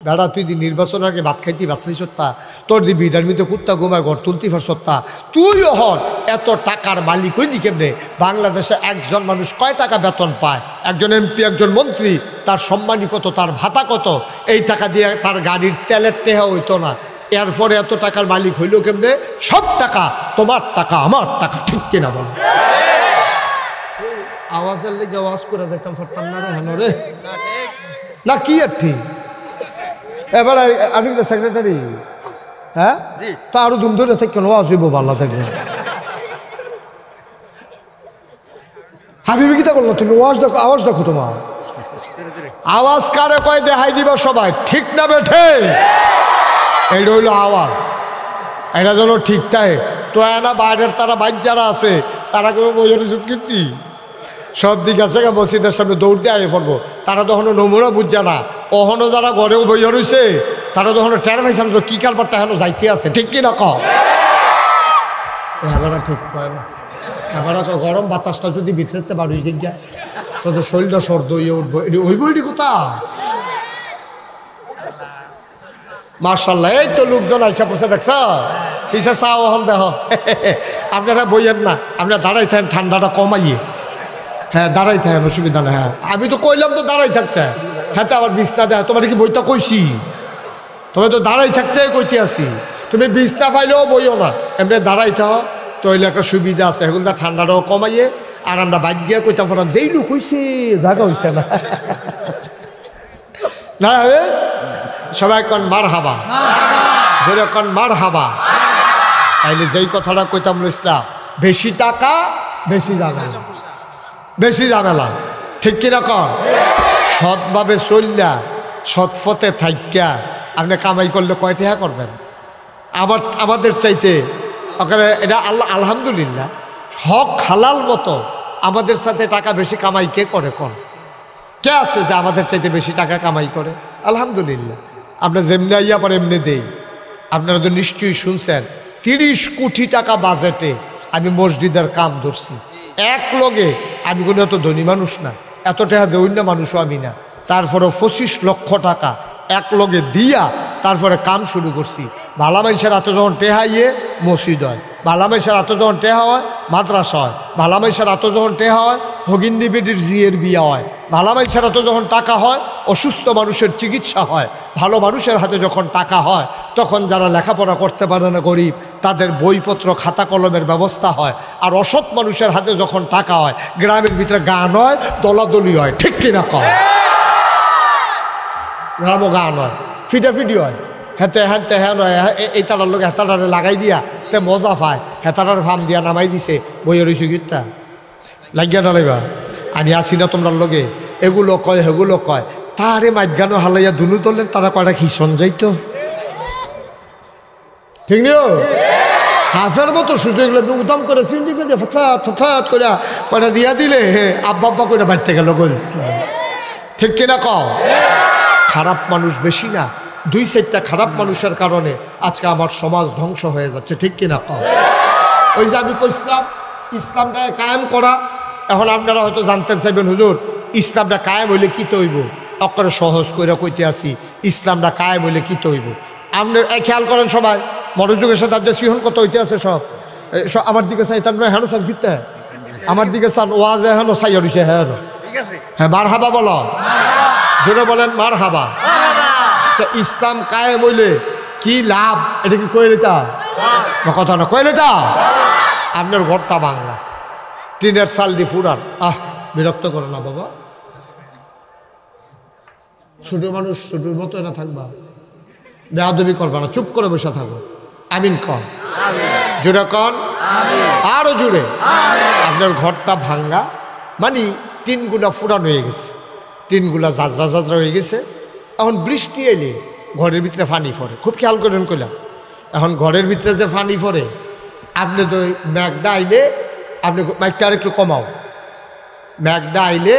বেড়া তুই দি নির্বাচন আগে ভাত খাইতি ভাত খাই সত্তা তোর দি বিটার মধ্যে কুত্তা ঘুমায় ঘর তুলতি ফার সত্তা তুই হন এত টাকার মালিক হইনি কেমনে? বাংলাদেশে একজন মানুষ কয় টাকা বেতন পায়? একজন এমপি, একজন মন্ত্রী, তার সম্মানী কত, তার ভাতা কত? এই টাকা দিয়ে তার গাড়ির তেলের টেহা হইতো না। এরপরে এত টাকার মালিক হইল কেমনে? সব টাকা তোমার টাকা, আমার টাকা, ঠিক কিনা বল? আওয়াজের লেগে আওয়াজ করে দেখতাম ফারতাম না রে, হেন রে না কি আর ঠিক। এবার আমি সেক্রেটারি, হ্যাঁ তা আরো দুম ধরে থাকবে আওয়াজ হইব, ভালো থাকবে। হাবিবি কিতা করলো তুমি? আওয়াজ দেখো, আওয়াজ দেখো তোমার আওয়াজ কারে কয় দেখাই দিবা সবাই, ঠিক না বেঠে? এইটা হইলো আওয়াজ, এটা যেন ঠিক থাকে। তো না বাইরের তারা বাইক যারা আছে তারা কেউ বইয়ের কীর্তি সব দিক আছে মসজিদের সামনে দৌড় দিয়ে আগে পড়বো। তারা তখন নমুনা বুঝছে না, অহনো যারা ঘরেও বইয়া রয়েছে তারা তখন টের পাইছেন তো কী কারবারটা এখনো যাইতে আছে, ঠিক কি না? এবারে ঠিক কয় না, এবারে গরম বাতাসটা যদি ভিতরেতে বাড়ি জিজ্ঞা তোদের শরীরটা সর্দ হয়ে উঠবো, এটি ওই বইটি কোথা? মার্শাল্লাহ, এই তো লোকজন আইসা পড়ছে, দেখছ পিছে চা ওহন দেহ। আপনারা বইয়েন না, আপনারা দাঁড়াই থাকেন, ঠান্ডাটা কমাইয়ে। হ্যাঁ দাঁড়াই থাকেন, অসুবিধা না। হ্যাঁ আমি তো কইলাম তো দাঁড়াই থাকতে, হ্যাঁ তো আবার বিছনা দেয়। তোমার কি বইটা কইছি? তোমার তো দাঁড়াই থাকতে কইতে আসি। তুমি বিছনা পাইলেও বইও না, এমনি দাঁড়াই থাক, তো হইলে একটা সুবিধা আছে। এখন ঠান্ডাটাও কমাইয়ে আর আমরা বাইক গিয়ে কইতাম পারলাম যেই লোক হইছে জায়গা হইছে না। না সবাই কন মার হাবা, ধরে কন মার হাবা। তাইলে যেই কথাটা কইতাম ইসলাম, বেশি টাকা বেশি ঝামেলা, বেশি ঝামেলা, ঠিক কিনা কন? সৎভাবে চললা, সৎ পথে থাইকা আপনি কামাই করলে কয় টাকা করবেন? আবার আমাদের চাইতে ওখানে এটা আল্লাহ আলহামদুলিল্লাহ হক হালাল মতো আমাদের সাথে টাকা বেশি কামাই কে করে? কোন কে আছে যে আমাদের চাইতে বেশি টাকা কামাই করে? আলহামদুলিল্লাহ আমরা যেমনি আইয়া পর এমনি দেই। আপনারা তো নিশ্চয়ই শুনছেন 30 কোটি টাকা বাজেটে আমি মসজিদের কাম ধরছি এক লগে। আমি কোনো এত ধনী মানুষ না, এত টাকা দৈন্য মানুষও আমি না, তারপরে 25 লক্ষ টাকা এক লগে দিয়া তারপরে কাম শুরু করছি। ভালা মানুষের হাতে যখন টেহাইয়ে মসজিদ হয়, ভালা মানুষের হাতে যখন টেহা হয় মাদ্রাসা হয়, ভালা মানুষের হাতে যখন টেহা হয় ভগিন্দি বেটির জিয়ের বিয়া হয়, ভালা মানুষের হাতে যখন টাকা হয় অসুস্থ মানুষের চিকিৎসা হয়, ভালো মানুষের হাতে যখন টাকা হয় তখন যারা লেখাপড়া করতে পারে না গরিব তাদের বইপত্র খাতা কলমের ব্যবস্থা হয়। আর অসৎ মানুষের হাতে যখন টাকা হয় গ্রামের ভিতরে গান হয়, দলাদলি হয়, ঠিক কিনা কয়? গ্রামও গান হয়, ফিটাফিটি হয়, হেতে হেতে হ্যাঁ নয় এই তারার লোক হেতাটারে লাগাই দিয়া তে মজা পায়, হেতাটার ফার্ম দিয়া নামাই দিছে বইয়ের রইছে গীতটা লাগিয়া নালাইবা। আমি আসি না তোমরা লোকে এগুলো কয় হেগুলো কয়, তারে মাইগানো হালাইয়া দুনু তলের তারা কয়টা খিসন যাইতো, ঠিক নিও হাফের মতো সুযোগ উদাম করে সিন্ডি করে ফথাৎ করে কয়টা দিয়া দিলে আব্বা আব্বা করে বাড়তে গেল, ঠিক কিনা কও? খারাপ মানুষ বেশি না, 2-4টা খারাপ মানুষের কারণে আজকে আমার সমাজ ধ্বংস হয়ে যাচ্ছে, ঠিক কিনা কও? ওই যে আমি কইছিলাম ইসলামটা কায়েম করা। এখন আপনারা হয়তো জানতে চাইবেন হুজুর ইসলামটা কায়েম হইলে কী তৈব? অক্ষরে সহজ করে কইতে আসি ইসলামটা কায়েম হইলে কী তৈব। আপনার খেয়াল করেন সবাই, মনোযোগের সাথে আপনার সিহন কত হইতে আছে সব আমার দিকে চাই, তার হেন চান ফিরতে আমার দিকে চান ওয়াজে হেন চাইয়া রয়েছে, হ্যাঁ হ্যাঁ মার হাবা বলো, জোরে বলেন মার হাবা। আচ্ছা ইসলাম কায়েম হইলে কি লাভ এটা কি কইলে তা কথা না? কইলে তা আপনার ঘরটা বাংলা, টিনের চাল দিয়ে ফুরান। বিরক্ত করো না বাবা, ছোট মানুষ ছোটোর মতো না থাকবা, বেয়াদবি করবা না, চুপ করে বসে থাকো। আমিন কন, জোরে কন, আরো জোরে। আপনার ঘরটা ভাঙ্গা মানে টিনগুলা ফুরান হয়ে গেছে, টিনগুলা জাজরা জাজরা হয়ে গেছে। এখন বৃষ্টি এলে ঘরের ভিতরে পানি পড়ে, খুব খেয়াল করেন কইলাম। এখন ঘরের ভিতরে যে পানি পড়ে আপনি তো ম্যাগডা আইলে আপনি মাইকটা আর একটু কমাও, ম্যাগডা আইলে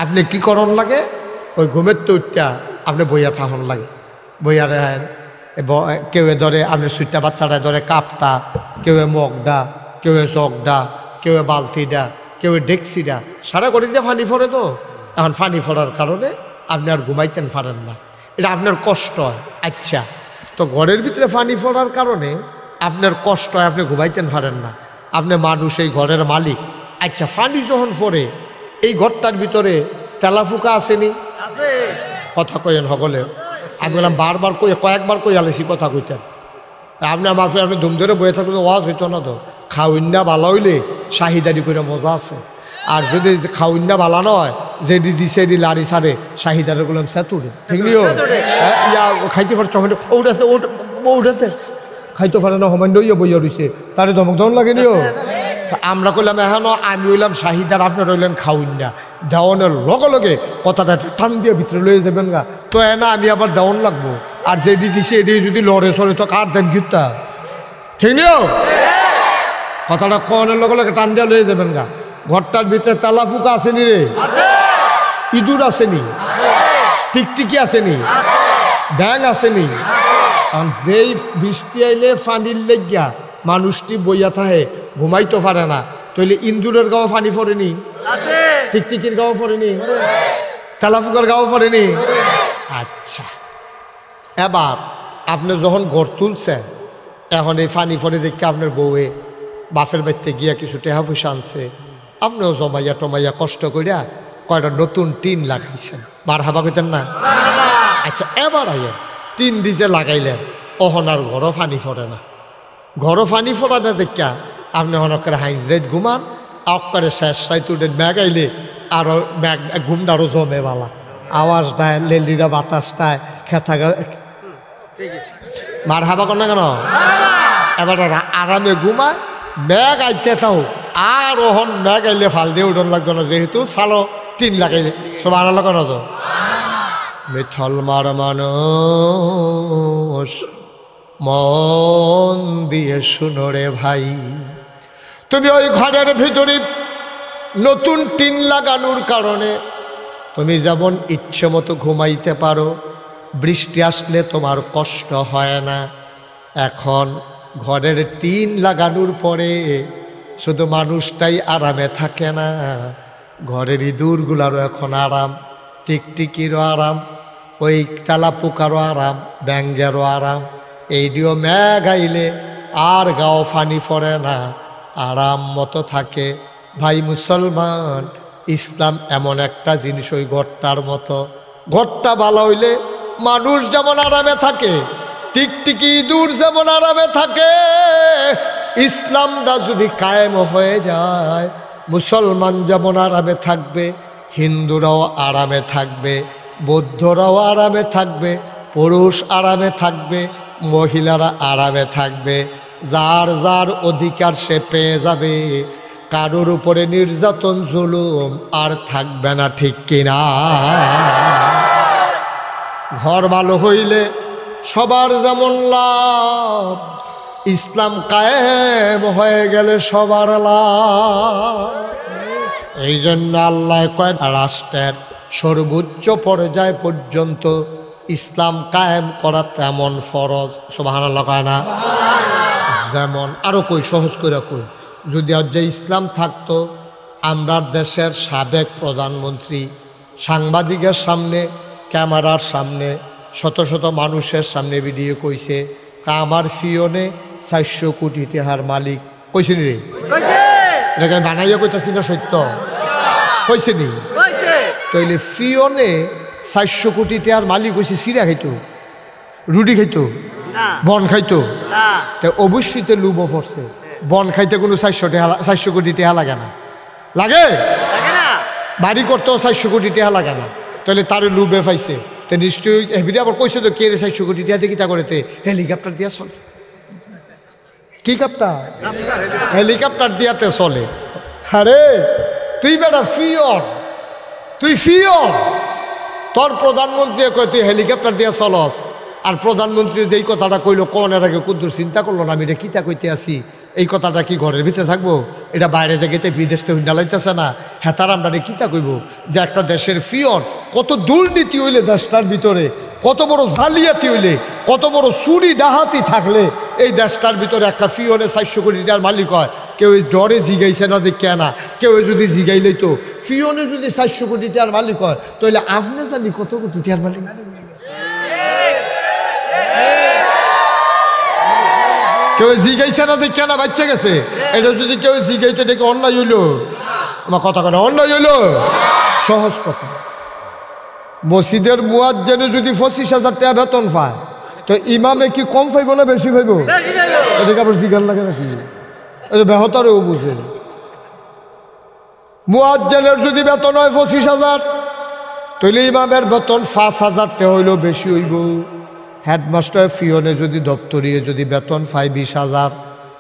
আপনি কি করন লাগে? ওই ঘুমের তৈরটা আপনি বইয়া থাকুন লাগে, বইয়া রেন। কেউ ধরে আপনি সুইটটা বাচ্চাটা ধরে কাপটা, কেউ মগডা, কেউ চকডা, কেউ বালতিটা, কেউ ডেক্সিটা, সারা করে দিয়ে ফানি ফোরে। তো এখন ফানি ফোড়ার কারণে আপনি আর ঘুমাইতেন পারেন না। এটা আপনার কষ্ট হয়। আচ্ছা, তো ঘরের ভিতরে পানি পড়ার কারণে আপনার কষ্ট হয়, আপনি ঘুমাইতেন পারেন না, আপনি মানুষ, এই ঘরের মালিক। আচ্ছা, পানি যখন পড়ে এই ঘরটার ভিতরে তেলাফুকা আসেনি? কথা কইেন সকলে। আমি বললাম বারবার কয়েকবার কই আলেছি কথা কইতেন। আপনি আমার আপনি ধুম ধরে বয়ে থাকলে তো ওয়াজ হইতো না। তো খাউন্না বালা হইলে শাহিদারি করে মজা আছে, আর যদি খাউন্না বালা নয় যেদি দিছে এটি লাড়ি সারে শাহিদারে বললাম স্যাতুরে ঠিক নিও ইয়া খাইতে পারছ ওটাতে ওটাতে খাইতে পারে না, হমান্ড ইয়ে বইয়া রয়েছে তারে ধমক ধমক লাগে নিও। আমরা কইলাম এখন আমি হইলাম শাহিদার, আপনার রইলেন খাউন্না। দেওয়ানের লগে লগে কথাটা টান দিয়ে ভিতরে লয়ে যাবেন গা, তো না আমি আবার দেওয়ান লাগবো, আর যেটি দিছে এটি যদি লড়ে সরে তো কার দেন গিতা ঠিক নিও। কথাটা কনের লগে লগে টান দিয়ে লয়ে যাবেন গা। ঘরটার ভিতরে তেলাফুকা আসেনি রে? ইঁদুর আসেনি? টিকটিকি আসেনি? ব্যাং আসেনি? কারণ যেই বৃষ্টি আইলে ফানির লেগিয়া মানুষটি বইয়া থাকে, ঘুমাইতে পারে না, তাইলে ইন্দুরের গাও ফানি পড়েনি? টিকটিকির গাও পড়েনি? তেলাফুকার গাও পড়েনি? আচ্ছা, এবার আপনি যখন ঘর তুলছেন, এখন এই ফানি পরে দেখে আপনার বউয়ে বাপের বাড়িতে গিয়া কিছু টেহা পয়সা আনছে, আপনিও জমাইয়া টমাইয়া কষ্ট করিয়া কয়টা নতুন টিন লাগাইছেন, মার হাবা কইতেন না? আচ্ছা, এবার আইয়া টিন দিছে লাগাইলেন, অহনার ঘরও ফানি পড়ে না। ঘরও ফানি পড়া না দেখা আপনি হনকের হাইজরাইত ঘুমান, অক্করে শেষ রাইত উঠেন ম্যাগ আইলে আরও ম্যাগ ঘুমটা আরও জমে বালা, আওয়াজটায় লেলিরা বাতাসটায় খেতা মার হাবা কর না কেন? এবার আরামে ঘুমায়, ম্যাগ আইতে তাও আর ওহন ম্যাগ আইলে ফাল দিয়ে উঠন লাগতো না, যেহেতু সালো টিন লাগাইলে সব আনালো কেন? তো মিথল মার মানুষ মন দিয়ে শুনো রে ভাই, তুমি ওই ঘরের ভিতরে নতুন টিন লাগানোর কারণে তুমি যেমন ইচ্ছে মতো ঘুমাইতে পারো, বৃষ্টি আসলে তোমার কষ্ট হয় না। এখন ঘরের টিন লাগানোর পরে শুধু মানুষটাই আরামে থাকে না, ঘরের ইঁদুরগুলারও এখন আরাম, টিকটিকিরও আরাম, ওই তেলাপোকারও আরাম, ব্যাঙ্গেরও আরাম। এইটিও ম্যাগ আইলে আর গাও ফানি পড়ে না, আরাম মতো থাকে। ভাই মুসলমান, ইসলাম এমন একটা জিনিস, ওই ঘরটার মতো। ঘরটা ভালো হইলে মানুষ যেমন আরামে থাকে, টিকটিকি ইঁদুর যেমন আরামে থাকে, ইসলামটা যদি কায়েম হয়ে যায়, মুসলমান যেমন আরামে থাকবে, হিন্দুরাও আরামে থাকবে, বৌদ্ধরাও আরামে থাকবে, পুরুষ আরামে থাকবে, মহিলারা আরামে থাকবে, যার যার অধিকার সে পেয়ে যাবে, কারোর উপরে নির্যাতন জুলুম আর থাকবে না, ঠিক কিনা? ঘর ভালো হইলে সবার যেমন লাভ, ইসলাম কায়েম হয়ে গেলে সবার লাভ। এই জন্য আল্লাহ কয় রাষ্ট্রের সর্বোচ্চ পর্যায় পর্যন্ত ইসলাম কায়েম করা তেমন ফরজ। সুবহানাল্লাহ কয় না? যেমন আরো কই সহজ করে কই, যদি আজ ইসলাম থাকতো, আমরা দেশের সাবেক প্রধানমন্ত্রী সাংবাদিকের সামনে, ক্যামেরার সামনে, শত শত মানুষের সামনে ভিডিও কইছে, আমার ফিওনে 400 কোটি টাকার মালিক। কইছে নি রে? এটাকে বানাইয়া কইতাছি না? সত্য কইছে নি? তাইলে ফিওনে 400 কোটি টাকার মালিক হইছে, সিরা খাইতো, রুটি খাইতো, বন খাইতো, অবশ্যই তো লুবো পড়ছে। বন খাইতে কোনো 400 কোটি টাকা লাগে না, লাগে? বাড়ি করতেও 400 কোটি টাকা লাগে না, তাহলে তার লুবে পাইছে। তো নিশ্চয়ই এবিটা আবার কইছে তো, কে রে 400 কোটি টাকা দিয়ে কিতা করেতে? হেলিকপ্টার দিয়া চলে। কি কাপ্টার? হেলিকপ্টার দিয়াতে চলে। আরে তুই বেটা ফিওর, তুই ফিওর, তোর প্রধানমন্ত্রী কয় তুই হেলিকপ্টার দিয়া চলস, আর প্রধানমন্ত্রী যেই কথাটা কইলো কনের আগে কুদ্দুর চিন্তা করলো না, আমি এটা কিতা কইতে আসি, এই কথাটা কি ঘরের ভিতরে থাকবো? এটা বাইরে জায়গাতে বিদেশ থেকে ডালাইতেছে না। হ্যাঁ, তার আমরা কিতা কইব যে একটা দেশের ফিওর, কত দুর্নীতি হইলে দেশটার ভিতরে, কত বড় জালিয়াতি হইলে, কত বড় চুরি ডাহাতি থাকলে এই দেশটার ভিতরে একটা ফিওরে 400 কোটি টাকার মালিক হয়। কেউ ডরে জিগাইছে না দেখে না, কেউ যদি জিগাইলেই তো ফিওনে যদি 400 কোটি টাকার মালিক হয়, তাহলে আপনি জানি কত কোটি টাকার মালিক? কেউ জিগাইছে না দেখে না বাচ্চা গেছে। এটা যদি কেউ জিগাইতো দেখে অন্যায় হইল, আমার কথা কথা অন্যায় হইল। সহজ কথা, মসজিদের মুয়াজ্জিনে যদি 25,000 টাকা বেতন পায়, তো ইমামে কি কম পাইব না বেশি পাইব? এদিকে আবার জিগান লাগে নাকি? বেহতারেও বুঝে। মুয়াজ্জিনের যদি বেতন হয় 25,000, তাহলে ইমামের বেতন 5,000 টাকা হইলেও বেশি হইব। হেডমাস্টার ফিওনে যদি দপ্তরিয়ে যদি বেতন পায় 20,000,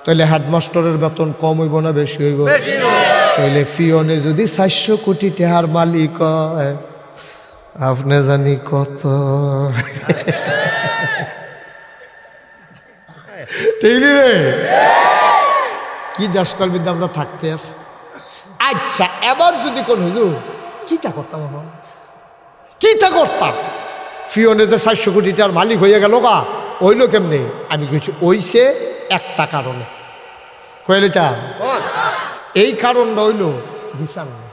তাহলে হেডমাস্টারের বেতন কম হইব না বেশি হইব? তাহলে ফিওনে যদি 400 কোটি টাকার মালিক হয়, আপনি জানি কত। ঠিক রে? কি দেশটার মধ্যে আমরা থাকতে আছি। আচ্ছা, এবার যদি কোন হুজুর কিটা করতাম, এখন কিটা করতাম? ফিওনে যে 400 কোটি টাকার মালিক হয়ে গেল গা, হইল কেমনে? আমি কিছু ওইছে একটা কারণে কইলিতা, এই কারণটা হইল বিচার নাই।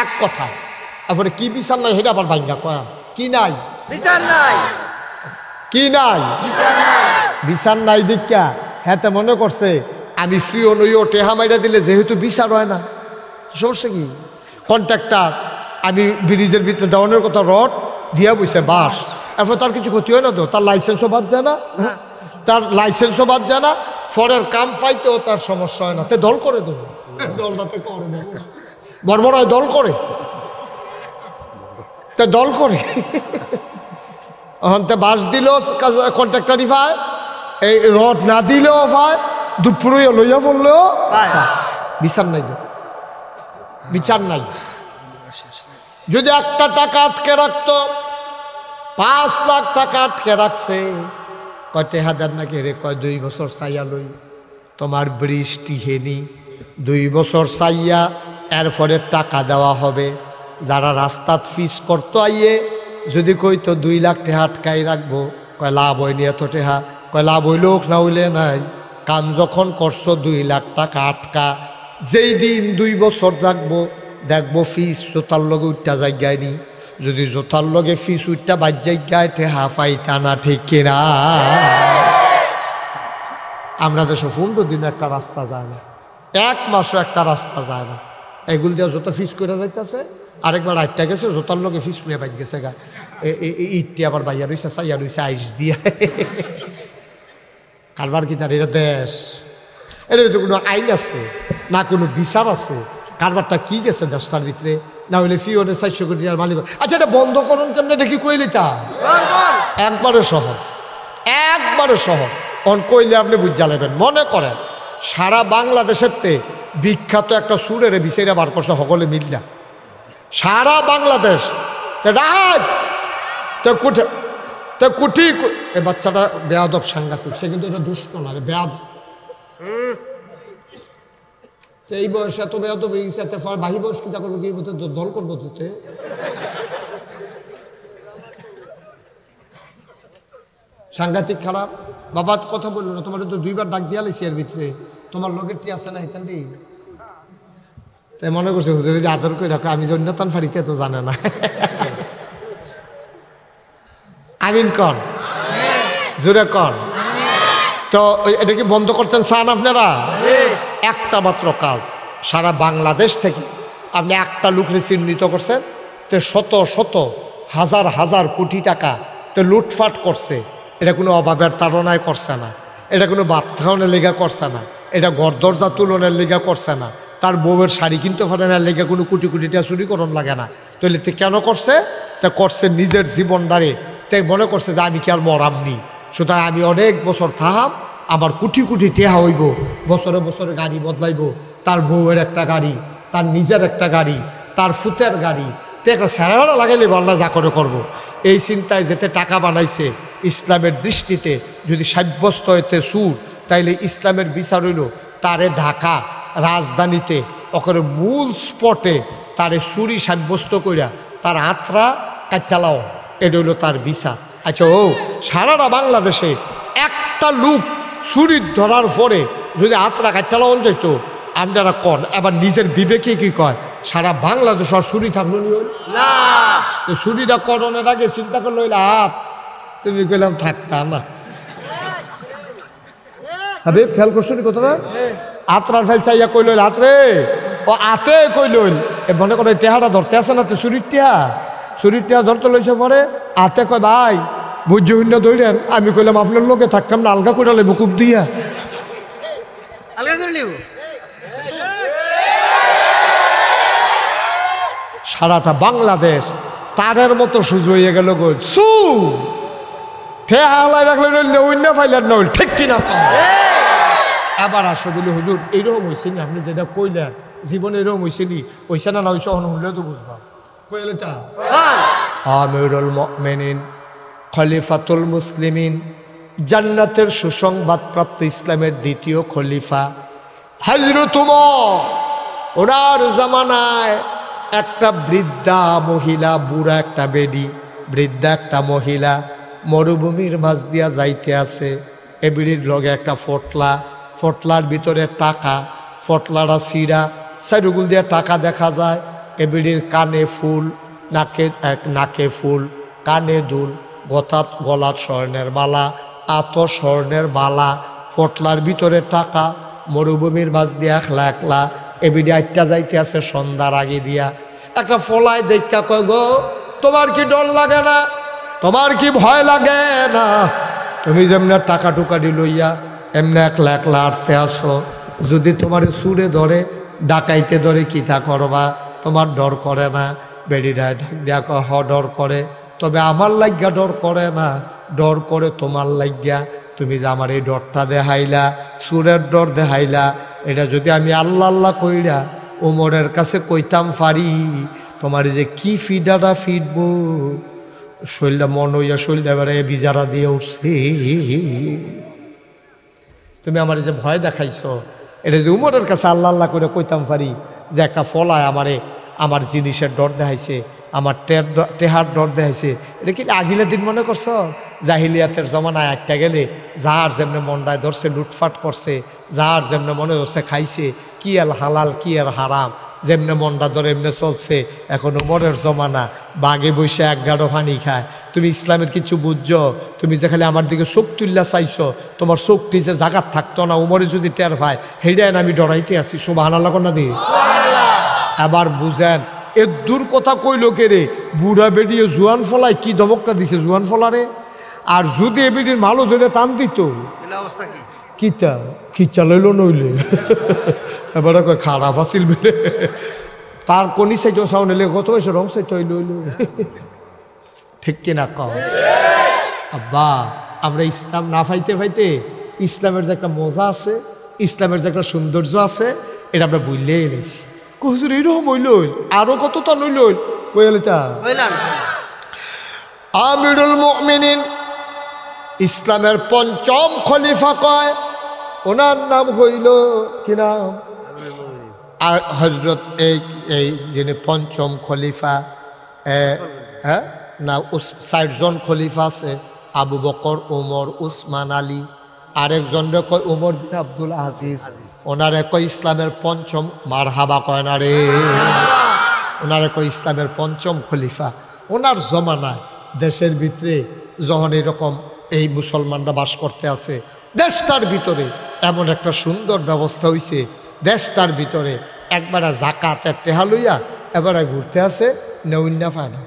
এক কথা, তারপরে কি বিচার নাই সেটা আবার ভাঙ্গা কয়া। কি নাই? বিচার নাই। কি নাই? বিচার নাই দীক্ষা হ্যাঁ মনে করছে আমি ফিও নইও টেহা মাইরা দিলে যেহেতু বিচার হয় না, সমস্যা কি? কন্ট্রাক্টর আমি ব্রিজের ভিতরে দেওয়ানোর কথা রড দিয়া বইছে বাস, এরপর তার কিছু ক্ষতি হয় না তো? তার লাইসেন্সও বাদ যায় না, তার লাইসেন্সও বাদ যায় না, ফরের কাম পাইতেও তার সমস্যা হয় না। তে দল করে দেবো, দলটাতে করে দেবো, বড় বড় দল করে, তে দল করে। এখন তে বাস দিলেও কন্ট্রাক্টারই পায়, এই রড না দিলেও পায়, দুপুরে লইয়া পড়লেও বিচার নাই, বিচার নাই। যদি একটা টাকা আটকে রাখতো, 5 লাখ টাকা আটকে রাখছে, কয়টা হাজার নাকি রে? কয় 2 বছর চাইয়া লই, তোমার বৃষ্টি হেনি 2 বছর চাইয়া এরপরে টাকা দেওয়া হবে। যারা রাস্তাত ফিস করতো আইয়ে যদি কইতো 2 লাখ টাকা আটকাই রাখবো, কয় লাভ হয়নি এত টাকা, কয় লাভ হইলেও না হইলে নাই, কাম যখন করছো 2 লাখ টাকা আটকা, যেই দিন 2 বছর থাকবো দেখবো ফিস জোতার লগে উঠটা জায়গায় নি, যদি জোতার লগে ফিস উঠটা বাদ জায়গায় টেহা পাইতা না, ঠিক কিনা? আমরা দেশে 15 দিন একটা রাস্তা যায় না, 1 মাসও একটা রাস্তা যায় না, এগুলো দিয়ে জোতা ফিস করে যাইতেছে। আরেকবার আটটা গেছে, জোতার লগে ফিস পুড়ে বাইক গেছে গা, ইটটি আবার বাইয়া রইছে, চাইয়া রইছে আইস দিয়া। কারবার কি তার? এটা দেশ, এর ভিতরে কোনো আইন আছে না, কোনো বিচার আছে? কারবারটা কি গেছে দেশটার ভিতরে? না হইলে ফিওনে 400 কোটি টাকার মালিক। আচ্ছা, এটা বন্ধ করুন কেমন? এটা কি কইলি তা? একবারে সহজ, একবারে সহজ। অন কইলে আপনি বুঝা লাগবেন। মনে করেন সারা বাংলাদেশের তে বিখ্যাত একটা সুরের বিচারে বার করছে সকলে মিল্লা, সারা বাংলাদেশ। কুটি এ বাচ্চাটা বেয়াদব সাংঘাতিক, সে কিন্তু এটা দুষ্ট না, বেয়াদ। এই বয়সে এত বেয়াদব হয়ে গেছে, বাহি বয়স কিটা করবো, কি দল করবো তোতে? সাংঘাতিক খারাপ। বাবা কথা বললো না, তোমার তো 2 বার ডাক দিয়া লাইছি এর ভিতরে, তোমার লোকেরটি আছে না হিতান্ডি? তাই মনে করছে হুজুর যে আদর করে রাখো, আমি জন্যতান ফাড়িতে তো জানে না। আমিন কন, জোরে কন। তো এটা কি বন্ধ করতেন চান আপনারা? একটা মাত্র কাজ, সারা বাংলাদেশ থেকে আপনি একটা লোকরে চিহ্নিত করছেন, তো শত শত হাজার হাজার কোটি টাকা তো লুটফাট করছে। এটা কোনো অভাবের তাড়নায় করছে না, এটা কোনো ভাত খাওয়ানোর লেগা করছে না, এটা ঘর দরজা তুলনের লেগা করছে না, তার বউয়ের শাড়ি কিনতে পারে না লেগে কোনো কোটি কোটি টাকা চুরি করণ লাগে না। তাহলে তে কেন করছে? তা করছে নিজের জীবনটারে, তাই মনে করছে যে আমি কি আর মরামনি, সুতরাং আমি অনেক বছর থাম, আমার কোটি কোটি টেহা হইব, বছরে বছরে গাড়ি বদলাইব, তার বউয়ের একটা গাড়ি, তার নিজের একটা গাড়ি, তার ফুতের গাড়ি, তো একটা স্যারেওয়ালা লাগাইলে বলনা যা করে করবো। এই চিন্তায় যেতে টাকা বানাইছে, ইসলামের দৃষ্টিতে যদি সাব্যস্ত হইতে সুর, তাইলে ইসলামের বিচার হইল তারে ঢাকা রাজধানীতে ওখানে মূল স্পটে তারে চুরি সাব্যস্ত করিয়া তার আত্রা কাটালাও, এটা হইল তার বিচার। আচ্ছা, ও সারাটা বাংলাদেশে একটা লোক চুরি ধরার পরে যদি আত্রা কাটালাও যেত, আপনারা কন এবার নিজের বিবেকে কি কয়? সারা বাংলাদেশ আর চুরি থাকলো না, চুরিটা করণের আগে চিন্তা করলো আপ, তুমি কইলাম থাকতা না। হাবিব খেয়াল করছো নি কথাটা? আতরার ফেল চাইয়া কইল আতরে ও আতে কইল এ মনে করে টেহাটা ধরতে আসে না তো চুরির টেহা ধরতে লইছে পরে আতে কয় ভাই বুঝ্য শূন্য ধরেন। আমি কইলাম আপনার লোকে থাকতাম না, আলগা করে লেবু কূপ দিয়া সারাটা বাংলাদেশ তারের মতো সুযোগ হয়ে গেল গো। ঠেহালাই রাখলে অন্য ফাইলার নইল ঠিক কিনা? আবার আসো বলি হুজুর এইরকম হয়েছে নি, আপনি যেটা কইলেন জীবনে এরকম হয়েছে নি, হয়েছে না হয়েছে হলে তো বুঝবা। কইলে চা আমিরুল মুমিনিন খলিফাতুল মুসলিমিন, জান্নাতের সুসংবাদ প্রাপ্ত ইসলামের দ্বিতীয় খলিফা হযরত উমর, ওনার জামানায় একটা বৃদ্ধা মহিলা, বুড়া একটা বেডি, বৃদ্ধা একটা মহিলা মরুভূমির মাঝ দিয়া যাইতে আছে। এবিড়ির লগে একটা ফটলার ভিতরে টাকা, ফটলাটা সিরা, সাইরুগুল দিয়ে টাকা দেখা যায়। এবিড়ির কানে ফুল, নাকে ফুল, কানে দুল, গলাত স্বর্ণের মালা, আত স্বর্ণের বালা, ফটলার ভিতরে টাকা, মরুভূমির মাঝ দিয়া একলা এবিডি আটটা যাইতে আছে সন্ধ্যার আগে দিয়া। একটা ফলায় দেখা কয় গো তোমার কি ডর লাগে না, তোমার কি ভয় লাগে না? তুমি যেমন টাকা টুকাটি লইয়া এমনি একলা আটতে আসো, যদি তোমার সুরে ধরে ডাকাইতে ধরে কিতা করবা? তোমার ডর করে না? বেডিটায় ঢাক দিয়া কয় হ ডর করে, তবে আমার লাগিয়া ডর করে না, ডর করে তোমার লাগিয়া। তুমি যে আমার এই ডরটা দেখাইলা, সুরের ডর দেখাইলা, এটা যদি আমি আল্লাহ আল্লাহ কইরা ওমরের কাছে কইতাম পারি, তোমার যে কি ফিডাটা ফিডবো, শৈলটা মন হইয়া শৈলটা এবারে বিজারা দিয়ে উঠছে। তুমি আমার যে ভয় দেখাইছ, এটা যদি উমরের কাছে আল্লাহ আল্লাহ করে কইতাম পারি যে একটা ফলায় আমার জিনিসের ডর দেখাইছে, আমার টেহার ডর দেখাইছে, এটা কি আগিলা দিন মনে করছ? জাহিলিয়াতের জমানায় একটা গেলে যার যেমনে মনটায় ধরছে লুটফাট করছে, যার যেমনে মনে ধরছে খাইছে, কি আর হালাল কি আর হারাম, যেমনে মনটা ধরে এমনি চলছে। এখন উমরের জমানা, বাঘে বসে এক গাঢ় পানি খায়। তুমি ইসলামের কিছু বুঝছো? তুমি যে খালি আমার দিকে চোখ তুল্লা চাইছো, তোমার চোখটি যে জাগাত থাকতো না, উমরে যদি টের পায় হেডায় আমি ডরাইতে আছি। সুবহানাল্লাহ না দি আবার বুঝেন এর দূর কথা কইল কে রে? বুড়া বেরিয়ে জুয়ান ফলায় কি দমকটা দিছে জুয়ান ফলারে। আর যদি এ বেডির মালও ধরে টান দিত কিচা লইল নইলে এবারে কয় খারাপ আসিল বেলে, তার কোনি সাইকেও সাউন্ড এলে কত বয়সে রং সাইট হইল ঠিক কিনা কম? আব্বা আমরা ইসলাম না ফাইতে ইসলামের যে একটা মজা আছে, ইসলামের যে একটা সৌন্দর্য আছে, এটা আমরা বুঝলে এনেছি। হুজুর এরকম হইল, আরো কত তা নইল কইলেটা আমিরুল মুমিনিন ইসলামের পঞ্চম খলিফা কয়, ওনার নাম হইল কি নাম? হজরত এই যিনি পঞ্চম খলিফা, হ্যাঁ না ৬০ জন খলিফা আছে, আবু বকর, ওমর, উসমান, আলী, আরেকজনরে কয় ওমর বিন আব্দুল আজিজ। ওনারে কয় ইসলামের পঞ্চম, মারহাবা কয় না রে, ওনারে কয় ইসলামের পঞ্চম খলিফা। ওনার জমানায় দেশের ভিতরে যখন এরকম এই মুসলমানরা বাস করতে আছে, দেশটার ভিতরে এমন একটা সুন্দর ব্যবস্থা হয়েছে, দেশটার ভিতরে একবারে জাকাতের টেহা লইয়া এবারে ঘুরতে আছে, নেউন্যা পায় না।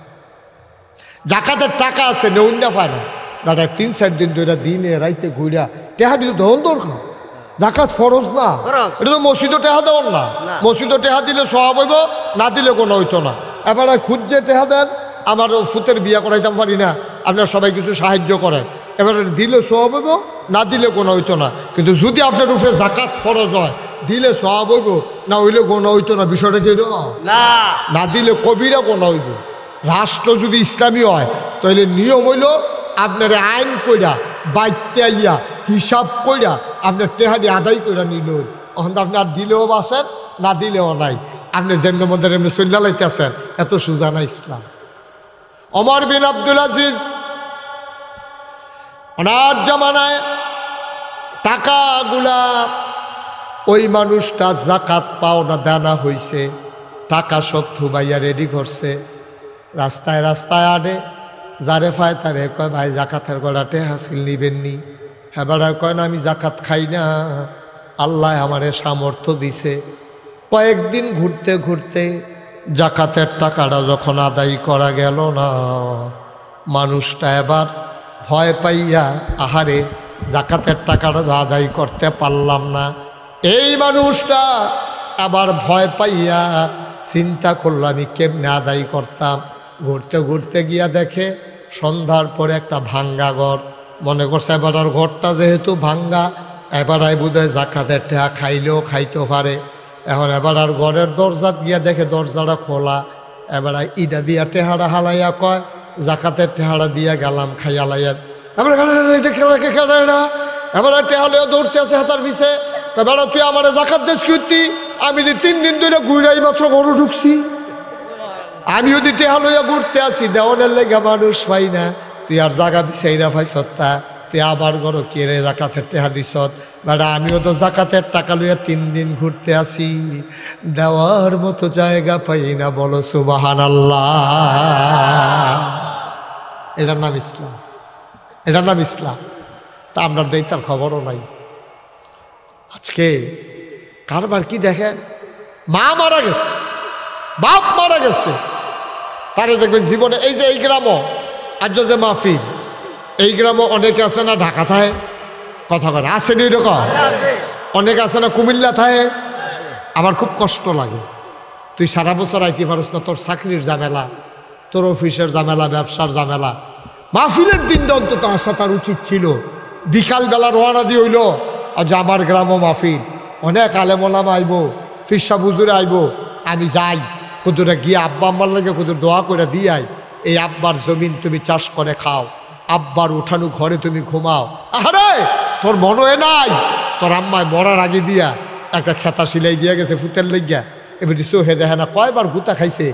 জাকাতের টাকা আছে, নেউন্যা পায় না। দাদা ৩-৪ দিন ধরে দিনে রাইতে ঘুরিয়া টেহা দিলে দহন দরকার। জাকাত ফরজ না, এটা তো মসজিদও টেহা দেওয়ার না। মসজিদও টেহা দিলে সওয়াব হইব, না দিলে কোনো হইতো না। এবারে খুঁজছে টেহা দেন, আমার ফুতের বিয়া করাইতাম পারি না, আপনার সবাই কিছু সাহায্য করেন, এবারে দিলে সওয়াব হইব, না দিলে কোনো হইতো না। কিন্তু যদি আপনার উপরে জাকাত ফরজ হয়, দিলে সওয়াব হইব, না হইলে কোনো হইতো না। বিষয়টা কি না দিলে কবিরা কোনো হইব। রাষ্ট্র যদি ইসলামী হয় তাহলে নিয়ম হইল আপনার আইন কইরা বাইতে আইয়া হিসাব কইরা আপনার টেহাদি আদায় কইরা নিল। এখন আপনি আর দিলেও বাসেন, না দিলেও নাই, আপনি যেমনি মধ্যে এমনি চল্লা লাইতেছেন। এত সোজা না ইসলাম। ওমর বিন আব্দুল আজিজ ওনার জামানায় টাকাগুলা ওই মানুষটা জাকাত পাওনা দানা হইছে, টাকা সব থুবাইয়া রেডি করছে, রাস্তায় রাস্তায় আনে, যারে পায় তারে কয় ভাই জাকাতের গড়াটে হাসিল নিবেননি, হ্যাঁ বেড়া কয় না আমি জাকাত খাই না, আল্লাহ আমারে সামর্থ্য দিছে। কয়েকদিন ঘুরতে ঘুরতে জাকাতের টাকাটা যখন আদায় করা গেল না, মানুষটা এবার ভয় পাইয়া আহারে জাকাতের টাকাটা আদায় করতে পারলাম না, এই মানুষটা আবার ভয় পাইয়া চিন্তা করলো আমি কেমনে আদায় করতাম। ঘুরতে ঘুরতে গিয়া দেখে সন্ধ্যার পরে একটা ভাঙ্গা ঘর, মনে করছে এবার আর ঘরটা যেহেতু ভাঙ্গা, এবার আই বোধহয় জাকাতের টাকা খাইলেও খাইতে পারে। এখন এবার আর ঘরের দরজা গিয়া দেখে দরজাটা খোলা, এবার ইটা দিয়া টেহারা হালাইয়া কয় জাকাতের টেহারা দিয়া গেলাম খাইয়া লাইয়া। এবার এটা খেলাকে খেলা এটা এবার টেহালেও দৌড়তে আছে হাতার পিছে। বেড়া তুই আমার জাকাত দেশ কীর্তি, আমি যে 3 দিন ধরে ঘুরাই মাত্র গরু ঢুকছি, আমি যদি টেহা লইয়া ঘুরতে আসি দেওয়ানের লেগে মানুষ পাই না, তুই আর জাগা বিচাইরা পাইছ তা তুই আবার গরু কেড়ে জাকাতের টেহা দিস। বেড়া আমিও তো জাকাতের টাকা লইয়া 3 দিন ঘুরতে আসি, দেওয়ার মতো জায়গা পাই না, বলো সুবহানাল্লাহ। এটার নাম ইসলাম, এটার নাম ইসলাম। তা আমরা দেই তার খবরও নাই। আজকে কারবার কি দেখেন, মা মারা গেছে, বাপ মারা গেছে, তারে দেখবেন জীবনে এই যে এই গ্রামও আজ যে মাহফিল, এই গ্রামও অনেকে আছে না ঢাকা থাকে, কথা করে আসেনি এরকম, অনেকে আছে না কুমিল্লা থাকে। আমার খুব কষ্ট লাগে, তুই সারা বছর আইতে পারিস না, তোর চাকরির ঝামেলা, তোর অফিসের ঝামেলা, ব্যবসার ঝামেলা, মাহফিলের দিনটা অন্তত আসা তার উচিত ছিল। বিকালবেলা রোয়ানা দিয়ে হইল আজ আমার গ্রামও মাহফিল, অনেক আলেমোলামা আইব, ফিরসা বুজুরে আইব, আমি যাই কুদুরে গিয়ে আব্বা আম্মার লাগে কুদুর দোয়া করে দিয়াই, এই আব্বার জমিন তুমি চাষ করে খাও, আব্বার উঠানো ঘরে তুমি ঘুমাও। আরে তোর মনে নাই তোর আম্মায় মরার আগে দিয়া একটা খেতা সিলাই দিয়া গেছে ফুতের লেগিয়া, এবার চোহে দেখে না কয়বার গুতা খাইছে,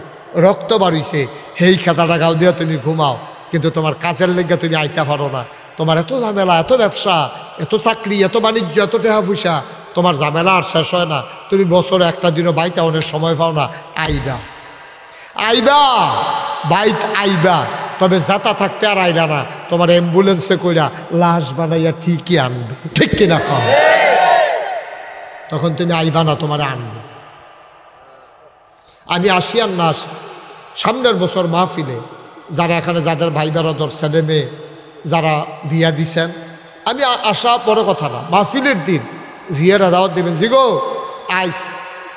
রক্ত বাড়িছে, সেই খেতাটা গাও দিয়া তুমি ঘুমাও, কিন্তু তোমার কাজের লেগিয়া তুমি আইতে পারো না। তোমার এত ঝামেলা, এত ব্যবসা, এত চাকরি, এত বাণিজ্য, এত টেহা পয়সা, তোমার ঝামেলা আর শেষ হয় না। তুমি বছরে একটা দিনও বাইতে অনেক সময় পাও না, আইবা আইবা বাইত আইবা, তবে যাতা থাকতে আর আইলা না, তোমার অ্যাম্বুলেন্সে কইরা লাশ বানাইয়া ঠিকই আনবে, ঠিক কিনা কম, তখন তুমি আইবা না, তোমার আনবে। আমি আসি আর না আসি, সামনের বছর মাহফিলে যারা এখানে যাদের ভাই বেড়াদর ছেলে মেয়ে যারা বিয়া দিছেন, আমি আসা বড় কথা না, মাহফিলের দিন জিয়ারা দাওয়াত দিবেন, জিগো আইস